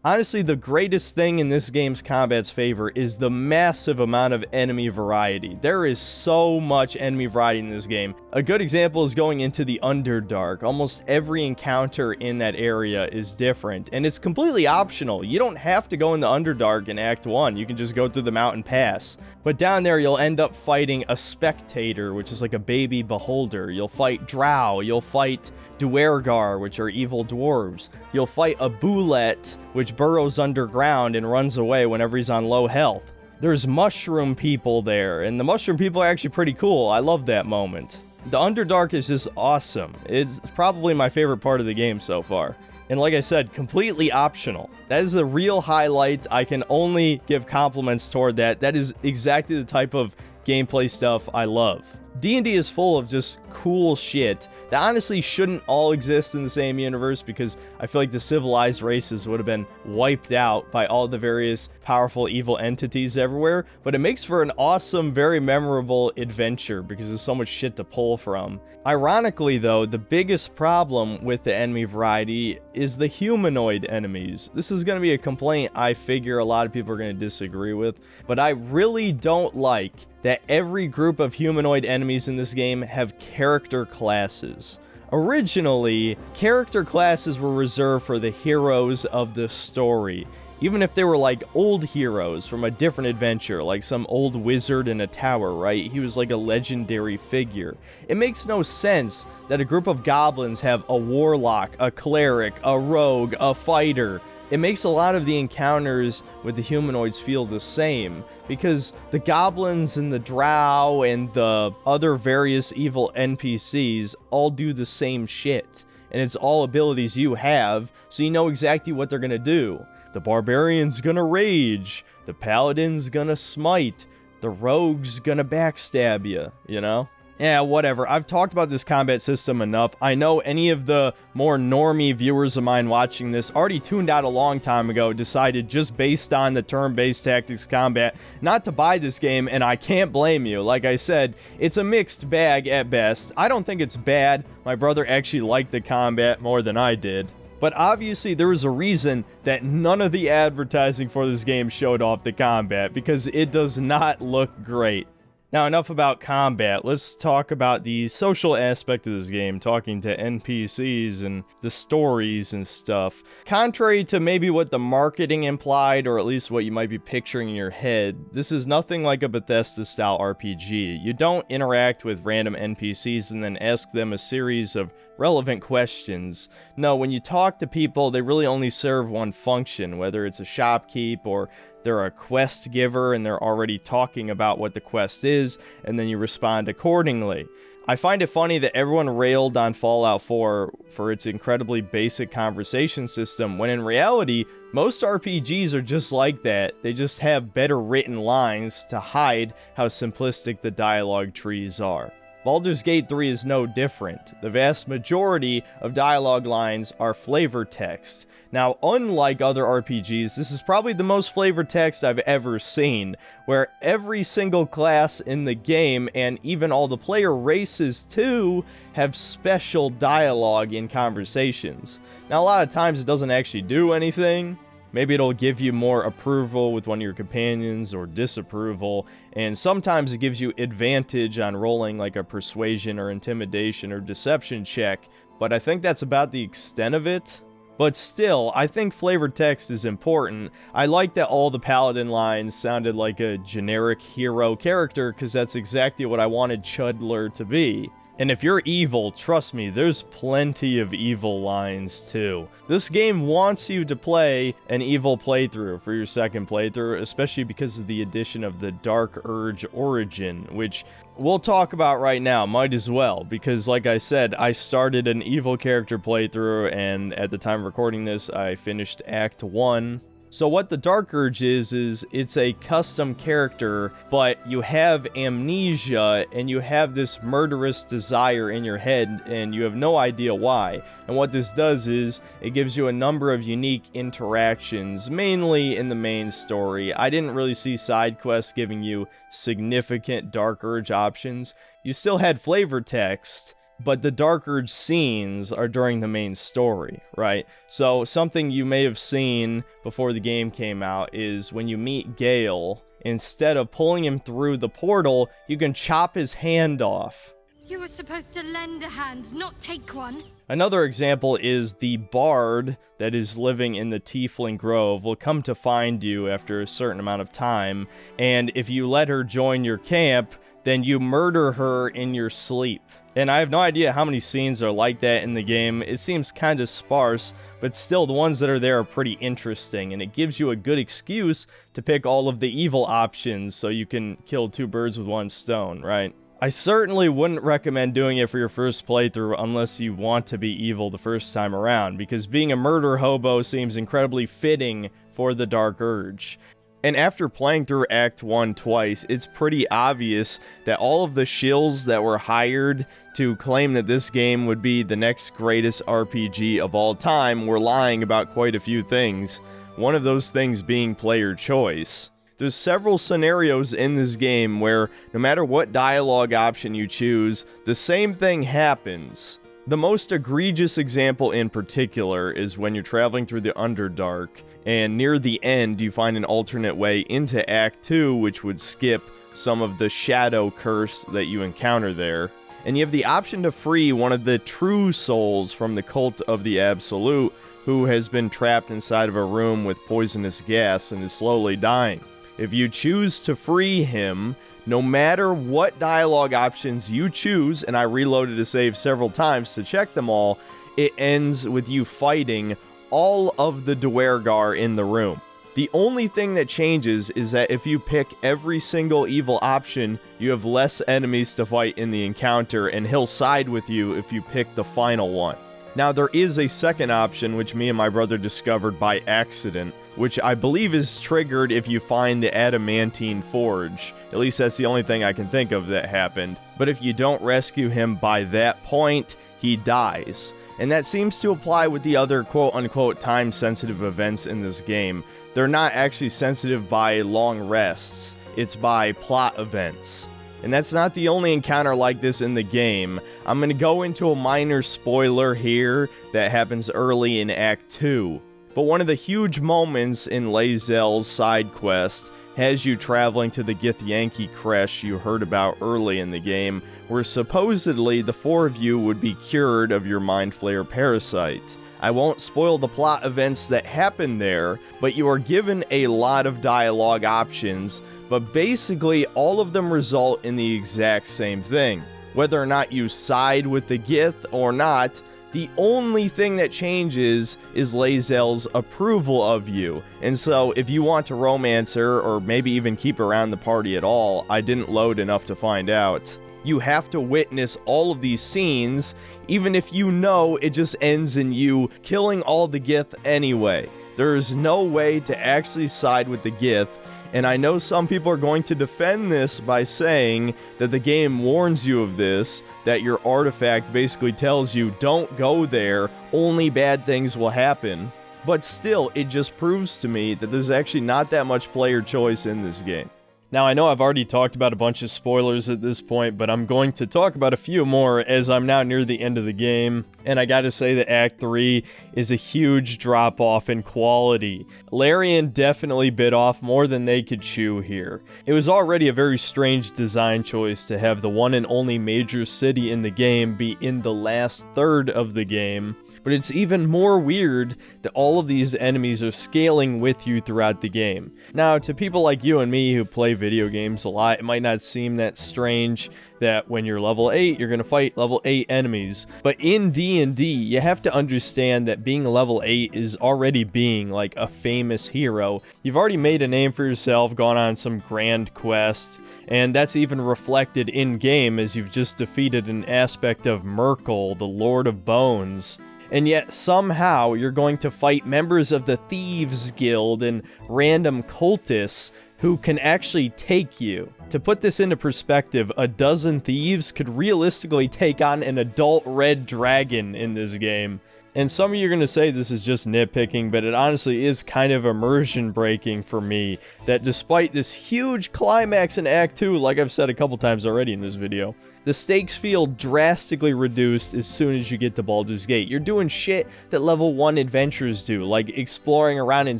Honestly, the greatest thing in this game's combat's favor is the massive amount of enemy variety. There is so much enemy variety in this game. A good example is going into the Underdark. Almost every encounter in that area is different, and it's completely optional. You don't have to go in the Underdark in Act 1. You can just go through the mountain pass. But down there, you'll end up fighting a Spectator, which is like a baby beholder. You'll fight Drow. You'll fight Duergar, which are evil dwarves. You'll fight a Bulette, which burrows underground and runs away whenever he's on low health. There's mushroom people there, and the mushroom people are actually pretty cool. I love that moment. The Underdark is just awesome. It's probably my favorite part of the game so far. And like I said, completely optional. That is a real highlight. I can only give compliments toward that. That is exactly the type of gameplay stuff I love. D&D is full of just cool shit that honestly shouldn't all exist in the same universe, because I feel like the civilized races would have been wiped out by all the various powerful evil entities everywhere, but it makes for an awesome, very memorable adventure because there's so much shit to pull from. Ironically though, the biggest problem with the enemy variety is the humanoid enemies. This is going to be a complaint I figure a lot of people are going to disagree with, but I really don't like that every group of humanoid enemies in this game have character classes. Originally, character classes were reserved for the heroes of the story, even if they were like old heroes from a different adventure, like some old wizard in a tower, right? He was like a legendary figure. It makes no sense that a group of goblins have a warlock, a cleric, a rogue, a fighter. It makes a lot of the encounters with the humanoids feel the same, because the goblins and the drow and the other various evil NPCs all do the same shit, and it's all abilities you have, so you know exactly what they're gonna do. The barbarian's gonna rage, the paladin's gonna smite, the rogue's gonna backstab you, you know? Yeah, whatever. I've talked about this combat system enough. I know any of the more normie viewers of mine watching this already tuned out a long time ago, decided just based on the turn-based tactics combat not to buy this game, and I can't blame you. Like I said, it's a mixed bag at best. I don't think it's bad. My brother actually liked the combat more than I did. But obviously there was a reason that none of the advertising for this game showed off the combat, because it does not look great. Now, enough about combat. Let's talk about the social aspect of this game, talking to NPCs and the stories and stuff. Contrary to maybe what the marketing implied, or at least what you might be picturing in your head, this is nothing like a Bethesda-style RPG. You don't interact with random NPCs and then ask them a series of relevant questions. No, when you talk to people, they really only serve one function, whether it's a shopkeep or they're a quest giver and they're already talking about what the quest is, and then you respond accordingly. I find it funny that everyone railed on Fallout 4 for its incredibly basic conversation system, when in reality, most RPGs are just like that. They just have better written lines to hide how simplistic the dialogue trees are. Baldur's Gate 3 is no different. The vast majority of dialogue lines are flavor text. Now, unlike other RPGs, this is probably the most flavor text I've ever seen, where every single class in the game, and even all the player races too, have special dialogue in conversations. Now, a lot of times it doesn't actually do anything. Maybe it'll give you more approval with one of your companions, or disapproval, and sometimes it gives you advantage on rolling like a persuasion or intimidation or deception check, but I think that's about the extent of it. But still, I think flavored text is important. I like that all the paladin lines sounded like a generic hero character, because that's exactly what I wanted Chudler to be. And if you're evil, trust me, there's plenty of evil lines too. This game wants you to play an evil playthrough for your second playthrough, especially because of the addition of the Dark Urge Origin, which we'll talk about right now, might as well, because like I said, I started an evil character playthrough, and at the time of recording this, I finished Act 1. So what the Dark Urge is it's a custom character, but you have amnesia and you have this murderous desire in your head and you have no idea why. And what this does is it gives you a number of unique interactions, mainly in the main story. I didn't really see side quests giving you significant Dark Urge options. You still had flavor text, but the Dark Urge scenes are during the main story, right? So something you may have seen before the game came out is when you meet Gale, instead of pulling him through the portal, you can chop his hand off. You were supposed to lend a hand, not take one. Another example is the bard that is living in the Tiefling Grove will come to find you after a certain amount of time, and if you let her join your camp, then you murder her in your sleep. And I have no idea how many scenes are like that in the game. It seems kind of sparse, but still the ones that are there are pretty interesting, and it gives you a good excuse to pick all of the evil options so you can kill two birds with one stone, right? I certainly wouldn't recommend doing it for your first playthrough unless you want to be evil the first time around, because being a murder hobo seems incredibly fitting for the Dark Urge. And after playing through Act 1 twice, it's pretty obvious that all of the shills that were hired to claim that this game would be the next greatest RPG of all time were lying about quite a few things, one of those things being player choice. There's several scenarios in this game where no matter what dialogue option you choose, the same thing happens. The most egregious example in particular is when you're traveling through the Underdark, and near the end you find an alternate way into Act 2 which would skip some of the shadow curse that you encounter there. And you have the option to free one of the true souls from the Cult of the Absolute, who has been trapped inside of a room with poisonous gas and is slowly dying. If you choose to free him, no matter what dialogue options you choose, and I reloaded to save several times to check them all, it ends with you fighting all of the Duergar in the room. The only thing that changes is that if you pick every single evil option, you have less enemies to fight in the encounter, and he'll side with you if you pick the final one. Now, there is a second option, which me and my brother discovered by accident, which I believe is triggered if you find the Adamantine Forge. At least that's the only thing I can think of that happened. But if you don't rescue him by that point, he dies. And that seems to apply with the other quote-unquote time-sensitive events in this game. They're not actually sensitive by long rests, it's by plot events. And that's not the only encounter like this in the game. I'm going to go into a minor spoiler here that happens early in Act 2. But one of the huge moments in Lae'zel's side quest has you traveling to the Githyanki creche you heard about early in the game, where supposedly the four of you would be cured of your Mind Flayer parasite. I won't spoil the plot events that happen there, but you are given a lot of dialogue options, but basically all of them result in the exact same thing. Whether or not you side with the Gith or not, the only thing that changes is Lae'zel's approval of you. And so if you want to romance her, or maybe even keep her around the party at all, I didn't load enough to find out. You have to witness all of these scenes, even if you know it just ends in you killing all the Gith anyway. There is no way to actually side with the Gith, and I know some people are going to defend this by saying that the game warns you of this, that your artifact basically tells you don't go there, only bad things will happen. But still, it just proves to me that there's actually not that much player choice in this game. Now, I know I've already talked about a bunch of spoilers at this point, but I'm going to talk about a few more as I'm now near the end of the game. And I gotta say that Act 3 is a huge drop-off in quality. Larian definitely bit off more than they could chew here. It was already a very strange design choice to have the one and only major city in the game be in the last third of the game. But it's even more weird that all of these enemies are scaling with you throughout the game. Now, to people like you and me who play video games a lot, it might not seem that strange that when you're level 8, you're going to fight level 8 enemies. But in D&D, you have to understand that being level 8 is already being like a famous hero. You've already made a name for yourself, gone on some grand quest, and that's even reflected in-game as you've just defeated an aspect of Merkel, the Lord of Bones. and yet somehow you're going to fight members of the Thieves Guild and random cultists who can actually take you. To put this into perspective, a dozen thieves could realistically take on an adult red dragon in this game. And some of you are going to say this is just nitpicking, but it honestly is kind of immersion breaking for me, that despite this huge climax in Act 2, like I've said a couple times already in this video, the stakes feel drastically reduced as soon as you get to Baldur's Gate. You're doing shit that level 1 adventurers do, like exploring around in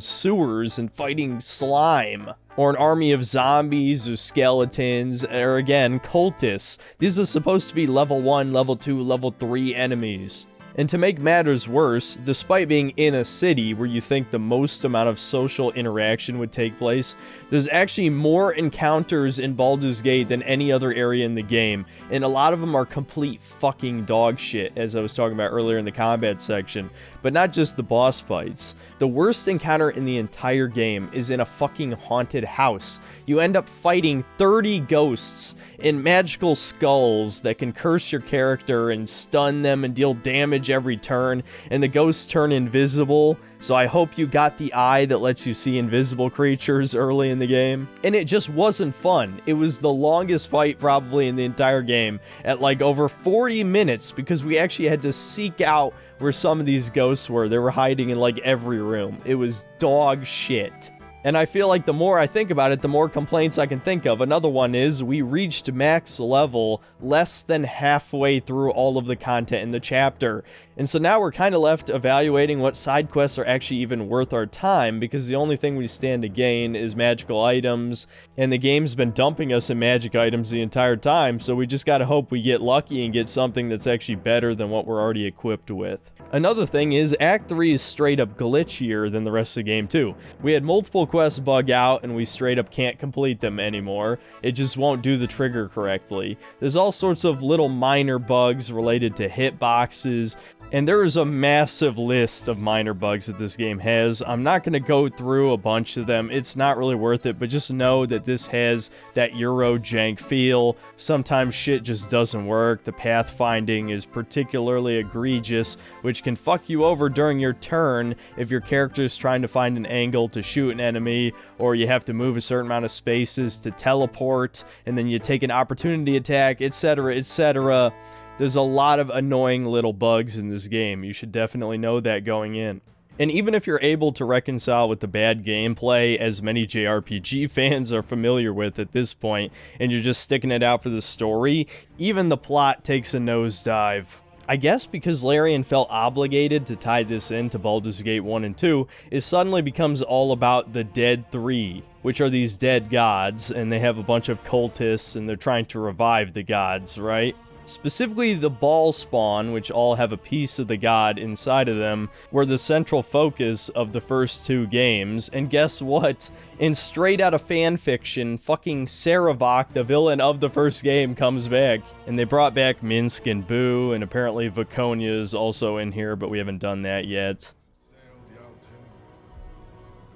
sewers and fighting slime, or an army of zombies or skeletons, or again, cultists. These are supposed to be level 1, level 2, level 3 enemies. And to make matters worse, despite being in a city where you think the most amount of social interaction would take place, there's actually more encounters in Baldur's Gate than any other area in the game, and a lot of them are complete fucking dog shit, as I was talking about earlier in the combat section. But not just the boss fights. The worst encounter in the entire game is in a fucking haunted house. You end up fighting 30 ghosts in magical skulls that can curse your character and stun them and deal damage every turn, and the ghosts turn invisible. So I hope you got the eye that lets you see invisible creatures early in the game. And it just wasn't fun. It was the longest fight probably in the entire game, at like over 40 minutes, because we actually had to seek out where some of these ghosts were. They were hiding in like every room. It was dog shit. And I feel like the more I think about it, the more complaints I can think of. Another one is, we reached max level less than halfway through all of the content in the chapter. And so now we're kind of left evaluating what side quests are actually even worth our time, because the only thing we stand to gain is magical items, and the game's been dumping us in magic items the entire time, so we just gotta hope we get lucky and get something that's actually better than what we're already equipped with. Another thing is, Act 3 is straight up glitchier than the rest of the game too. We had multiple quests bug out and we straight up can't complete them anymore. It just won't do the trigger correctly. There's all sorts of little minor bugs related to hitboxes, and there is a massive list of minor bugs that this game has. I'm not going to go through a bunch of them. It's not really worth it, but just know that this has that Euro jank feel. Sometimes shit just doesn't work. The pathfinding is particularly egregious, which can fuck you over during your turn if your character is trying to find an angle to shoot an enemy, or you have to move a certain amount of spaces to teleport, and then you take an opportunity attack, etc., etc. There's a lot of annoying little bugs in this game. You should definitely know that going in. And even if you're able to reconcile with the bad gameplay, as many JRPG fans are familiar with at this point, and you're just sticking it out for the story, even the plot takes a nosedive. I guess because Larian felt obligated to tie this into Baldur's Gate 1 and 2, it suddenly becomes all about the Dead Three, which are these dead gods, and they have a bunch of cultists, and they're trying to revive the gods, right? Specifically, the ball spawn, which all have a piece of the god inside of them, were the central focus of the first two games. And guess what? In straight out of fanfiction, fucking Saravok, the villain of the first game, comes back. And they brought back Minsk and Boo, and apparently Vaconia is also in here, but we haven't done that yet.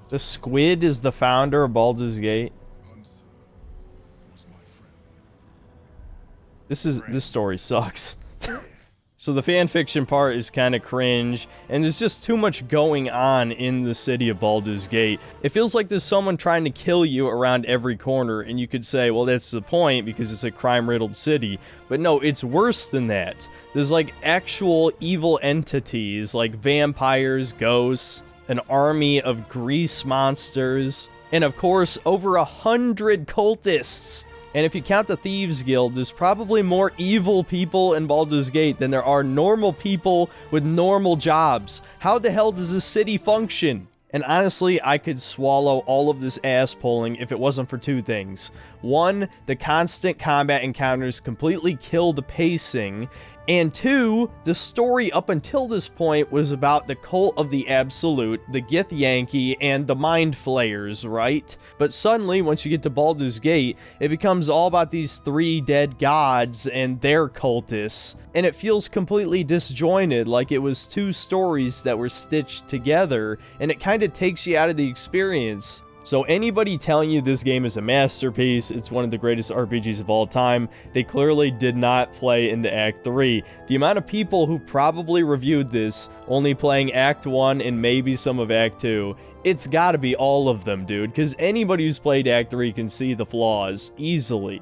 The Squid is the founder of Baldur's Gate. This story sucks. So the fanfiction part is kind of cringe, and there's just too much going on in the city of Baldur's Gate. It feels like there's someone trying to kill you around every corner, and you could say, well, that's the point because it's a crime-riddled city. But no, it's worse than that. There's like actual evil entities like vampires, ghosts, an army of grease monsters, and of course, over 100 cultists. And if you count the Thieves Guild, there's probably more evil people in Baldur's Gate than there are normal people with normal jobs. How the hell does this city function? And honestly, I could swallow all of this ass pulling if it wasn't for two things. One, the constant combat encounters completely kill the pacing. And two, the story up until this point was about the Cult of the Absolute, the Githyanki, and the Mind Flayers, right? But suddenly, once you get to Baldur's Gate, it becomes all about these three dead gods and their cultists. And it feels completely disjointed, like it was two stories that were stitched together, and it kind of takes you out of the experience. So anybody telling you this game is a masterpiece, it's one of the greatest RPGs of all time, they clearly did not play into Act 3. The amount of people who probably reviewed this only playing Act 1 and maybe some of Act 2, it's gotta be all of them, dude, because anybody who's played Act 3 can see the flaws easily.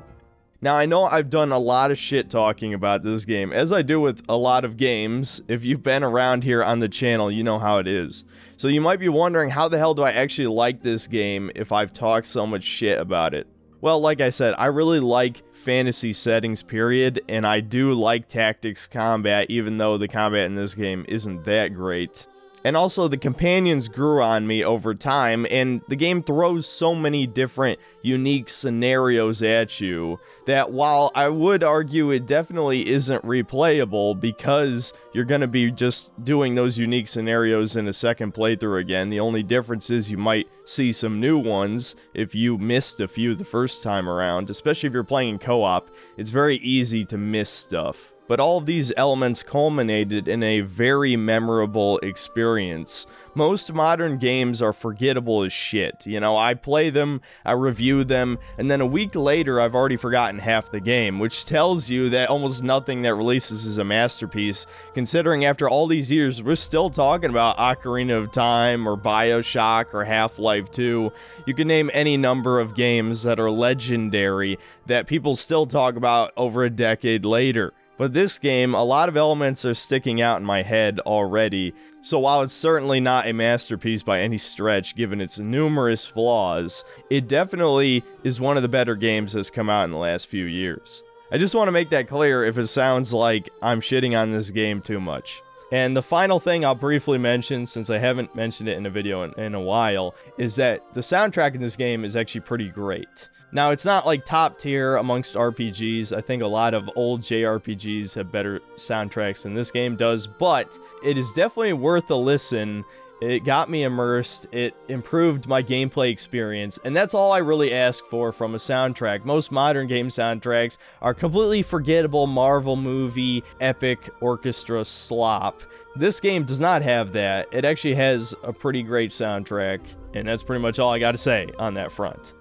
Now, I know I've done a lot of shit talking about this game, as I do with a lot of games. If you've been around here on the channel, you know how it is. So you might be wondering, how the hell do I actually like this game if I've talked so much shit about it? Well, like I said, I really like fantasy settings, period, and I do like tactics combat, even though the combat in this game isn't that great. And also, the companions grew on me over time, and the game throws so many different unique scenarios at you that while I would argue it definitely isn't replayable because you're going to be just doing those unique scenarios in a second playthrough again, the only difference is you might see some new ones if you missed a few the first time around, especially if you're playing in co-op. It's very easy to miss stuff. But all of these elements culminated in a very memorable experience. Most modern games are forgettable as shit. You know, I play them, I review them, and then a week later I've already forgotten half the game, which tells you that almost nothing that releases is a masterpiece, considering after all these years we're still talking about Ocarina of Time or BioShock or Half-Life 2. You can name any number of games that are legendary that people still talk about over a decade later. But this game, a lot of elements are sticking out in my head already, so while it's certainly not a masterpiece by any stretch given its numerous flaws, it definitely is one of the better games that's come out in the last few years. I just want to make that clear if it sounds like I'm shitting on this game too much. And the final thing I'll briefly mention, since I haven't mentioned it in a video in a while, is that the soundtrack in this game is actually pretty great. Now, it's not like top tier amongst RPGs. I think a lot of old JRPGs have better soundtracks than this game does, but it is definitely worth a listen. It got me immersed, it improved my gameplay experience, and that's all I really ask for from a soundtrack. Most modern game soundtracks are completely forgettable Marvel movie, epic orchestra slop. This game does not have that. It actually has a pretty great soundtrack, and that's pretty much all I gotta say on that front.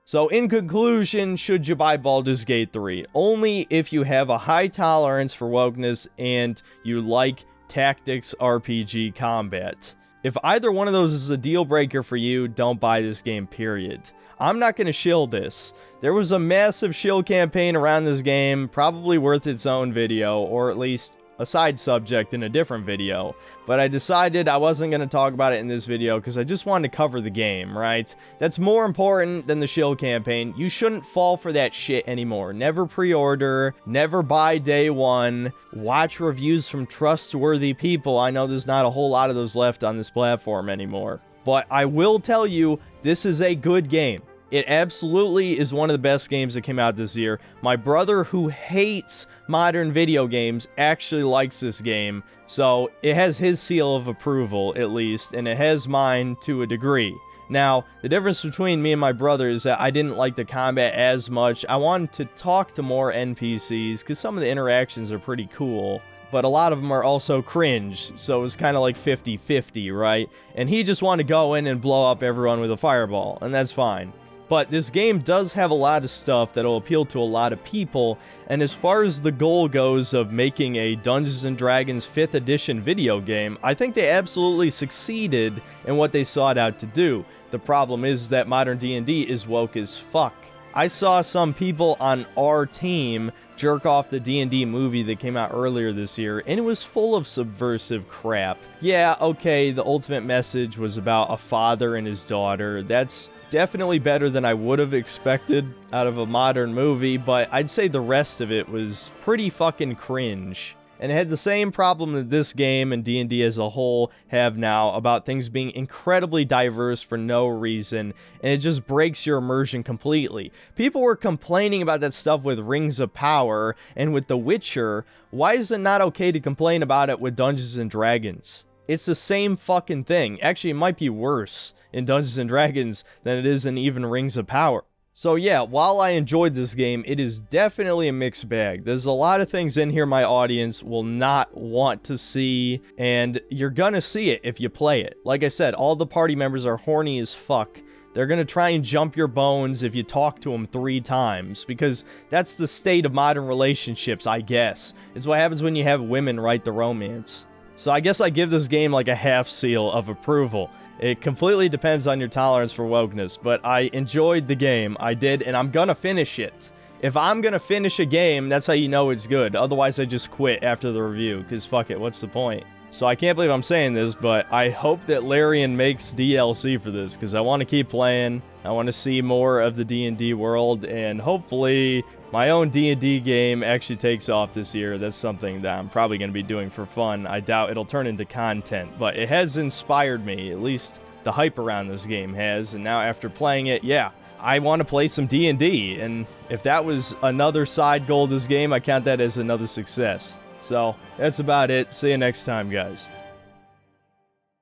So in conclusion, should you buy Baldur's Gate 3? Only if you have a high tolerance for wokeness and you like tactics RPG combat. If either one of those is a deal breaker for you, don't buy this game, period. I'm not going to shill this. There was a massive shill campaign around this game, probably worth its own video, or at least a side subject in a different video, but I decided I wasn't going to talk about it in this video because I just wanted to cover the game, right? That's more important than the shill campaign. You shouldn't fall for that shit anymore. Never pre-order, never buy day one, watch reviews from trustworthy people. I know there's not a whole lot of those left on this platform anymore, but I will tell you, this is a good game. It absolutely is one of the best games that came out this year. My brother, who hates modern video games, actually likes this game. So it has his seal of approval, at least, and it has mine to a degree. Now, the difference between me and my brother is that I didn't like the combat as much. I wanted to talk to more NPCs, because some of the interactions are pretty cool. But a lot of them are also cringe, so it was kind of like 50-50, right? And he just wanted to go in and blow up everyone with a fireball, and that's fine. But this game does have a lot of stuff that will appeal to a lot of people, and as far as the goal goes of making a Dungeons & Dragons 5th edition video game, I think they absolutely succeeded in what they sought out to do. The problem is that modern D&D is woke as fuck. I saw some people on our team jerk off the D&D movie that came out earlier this year, and it was full of subversive crap. Yeah, okay, the ultimate message was about a father and his daughter. That's definitely better than I would have expected out of a modern movie, but I'd say the rest of it was pretty fucking cringe. And it had the same problem that this game and D&D as a whole have now about things being incredibly diverse for no reason, and it just breaks your immersion completely. People were complaining about that stuff with Rings of Power and with The Witcher. Why is it not okay to complain about it with Dungeons & Dragons? It's the same fucking thing. Actually, it might be worse in Dungeons & Dragons than it is in even Rings of Power. So yeah, while I enjoyed this game, it is definitely a mixed bag. There's a lot of things in here my audience will not want to see, and you're gonna see it if you play it. Like I said, all the party members are horny as fuck. They're gonna try and jump your bones if you talk to them 3 times, because that's the state of modern relationships, I guess. It's what happens when you have women write the romance. So I guess I give this game like a half seal of approval. It completely depends on your tolerance for wokeness, but I enjoyed the game. I did, and I'm gonna finish it. If I'm gonna finish a game, that's how you know it's good. Otherwise, I just quit after the review, because fuck it, what's the point? So I can't believe I'm saying this, but I hope that Larian makes DLC for this, because I want to keep playing. I want to see more of the D&D world, and hopefully my own D&D game actually takes off this year. That's something that I'm probably going to be doing for fun. I doubt it'll turn into content, but it has inspired me. At least the hype around this game has, and now after playing it, yeah, I want to play some D&D, and if that was another side goal of this game, I count that as another success. So, that's about it. See you next time, guys.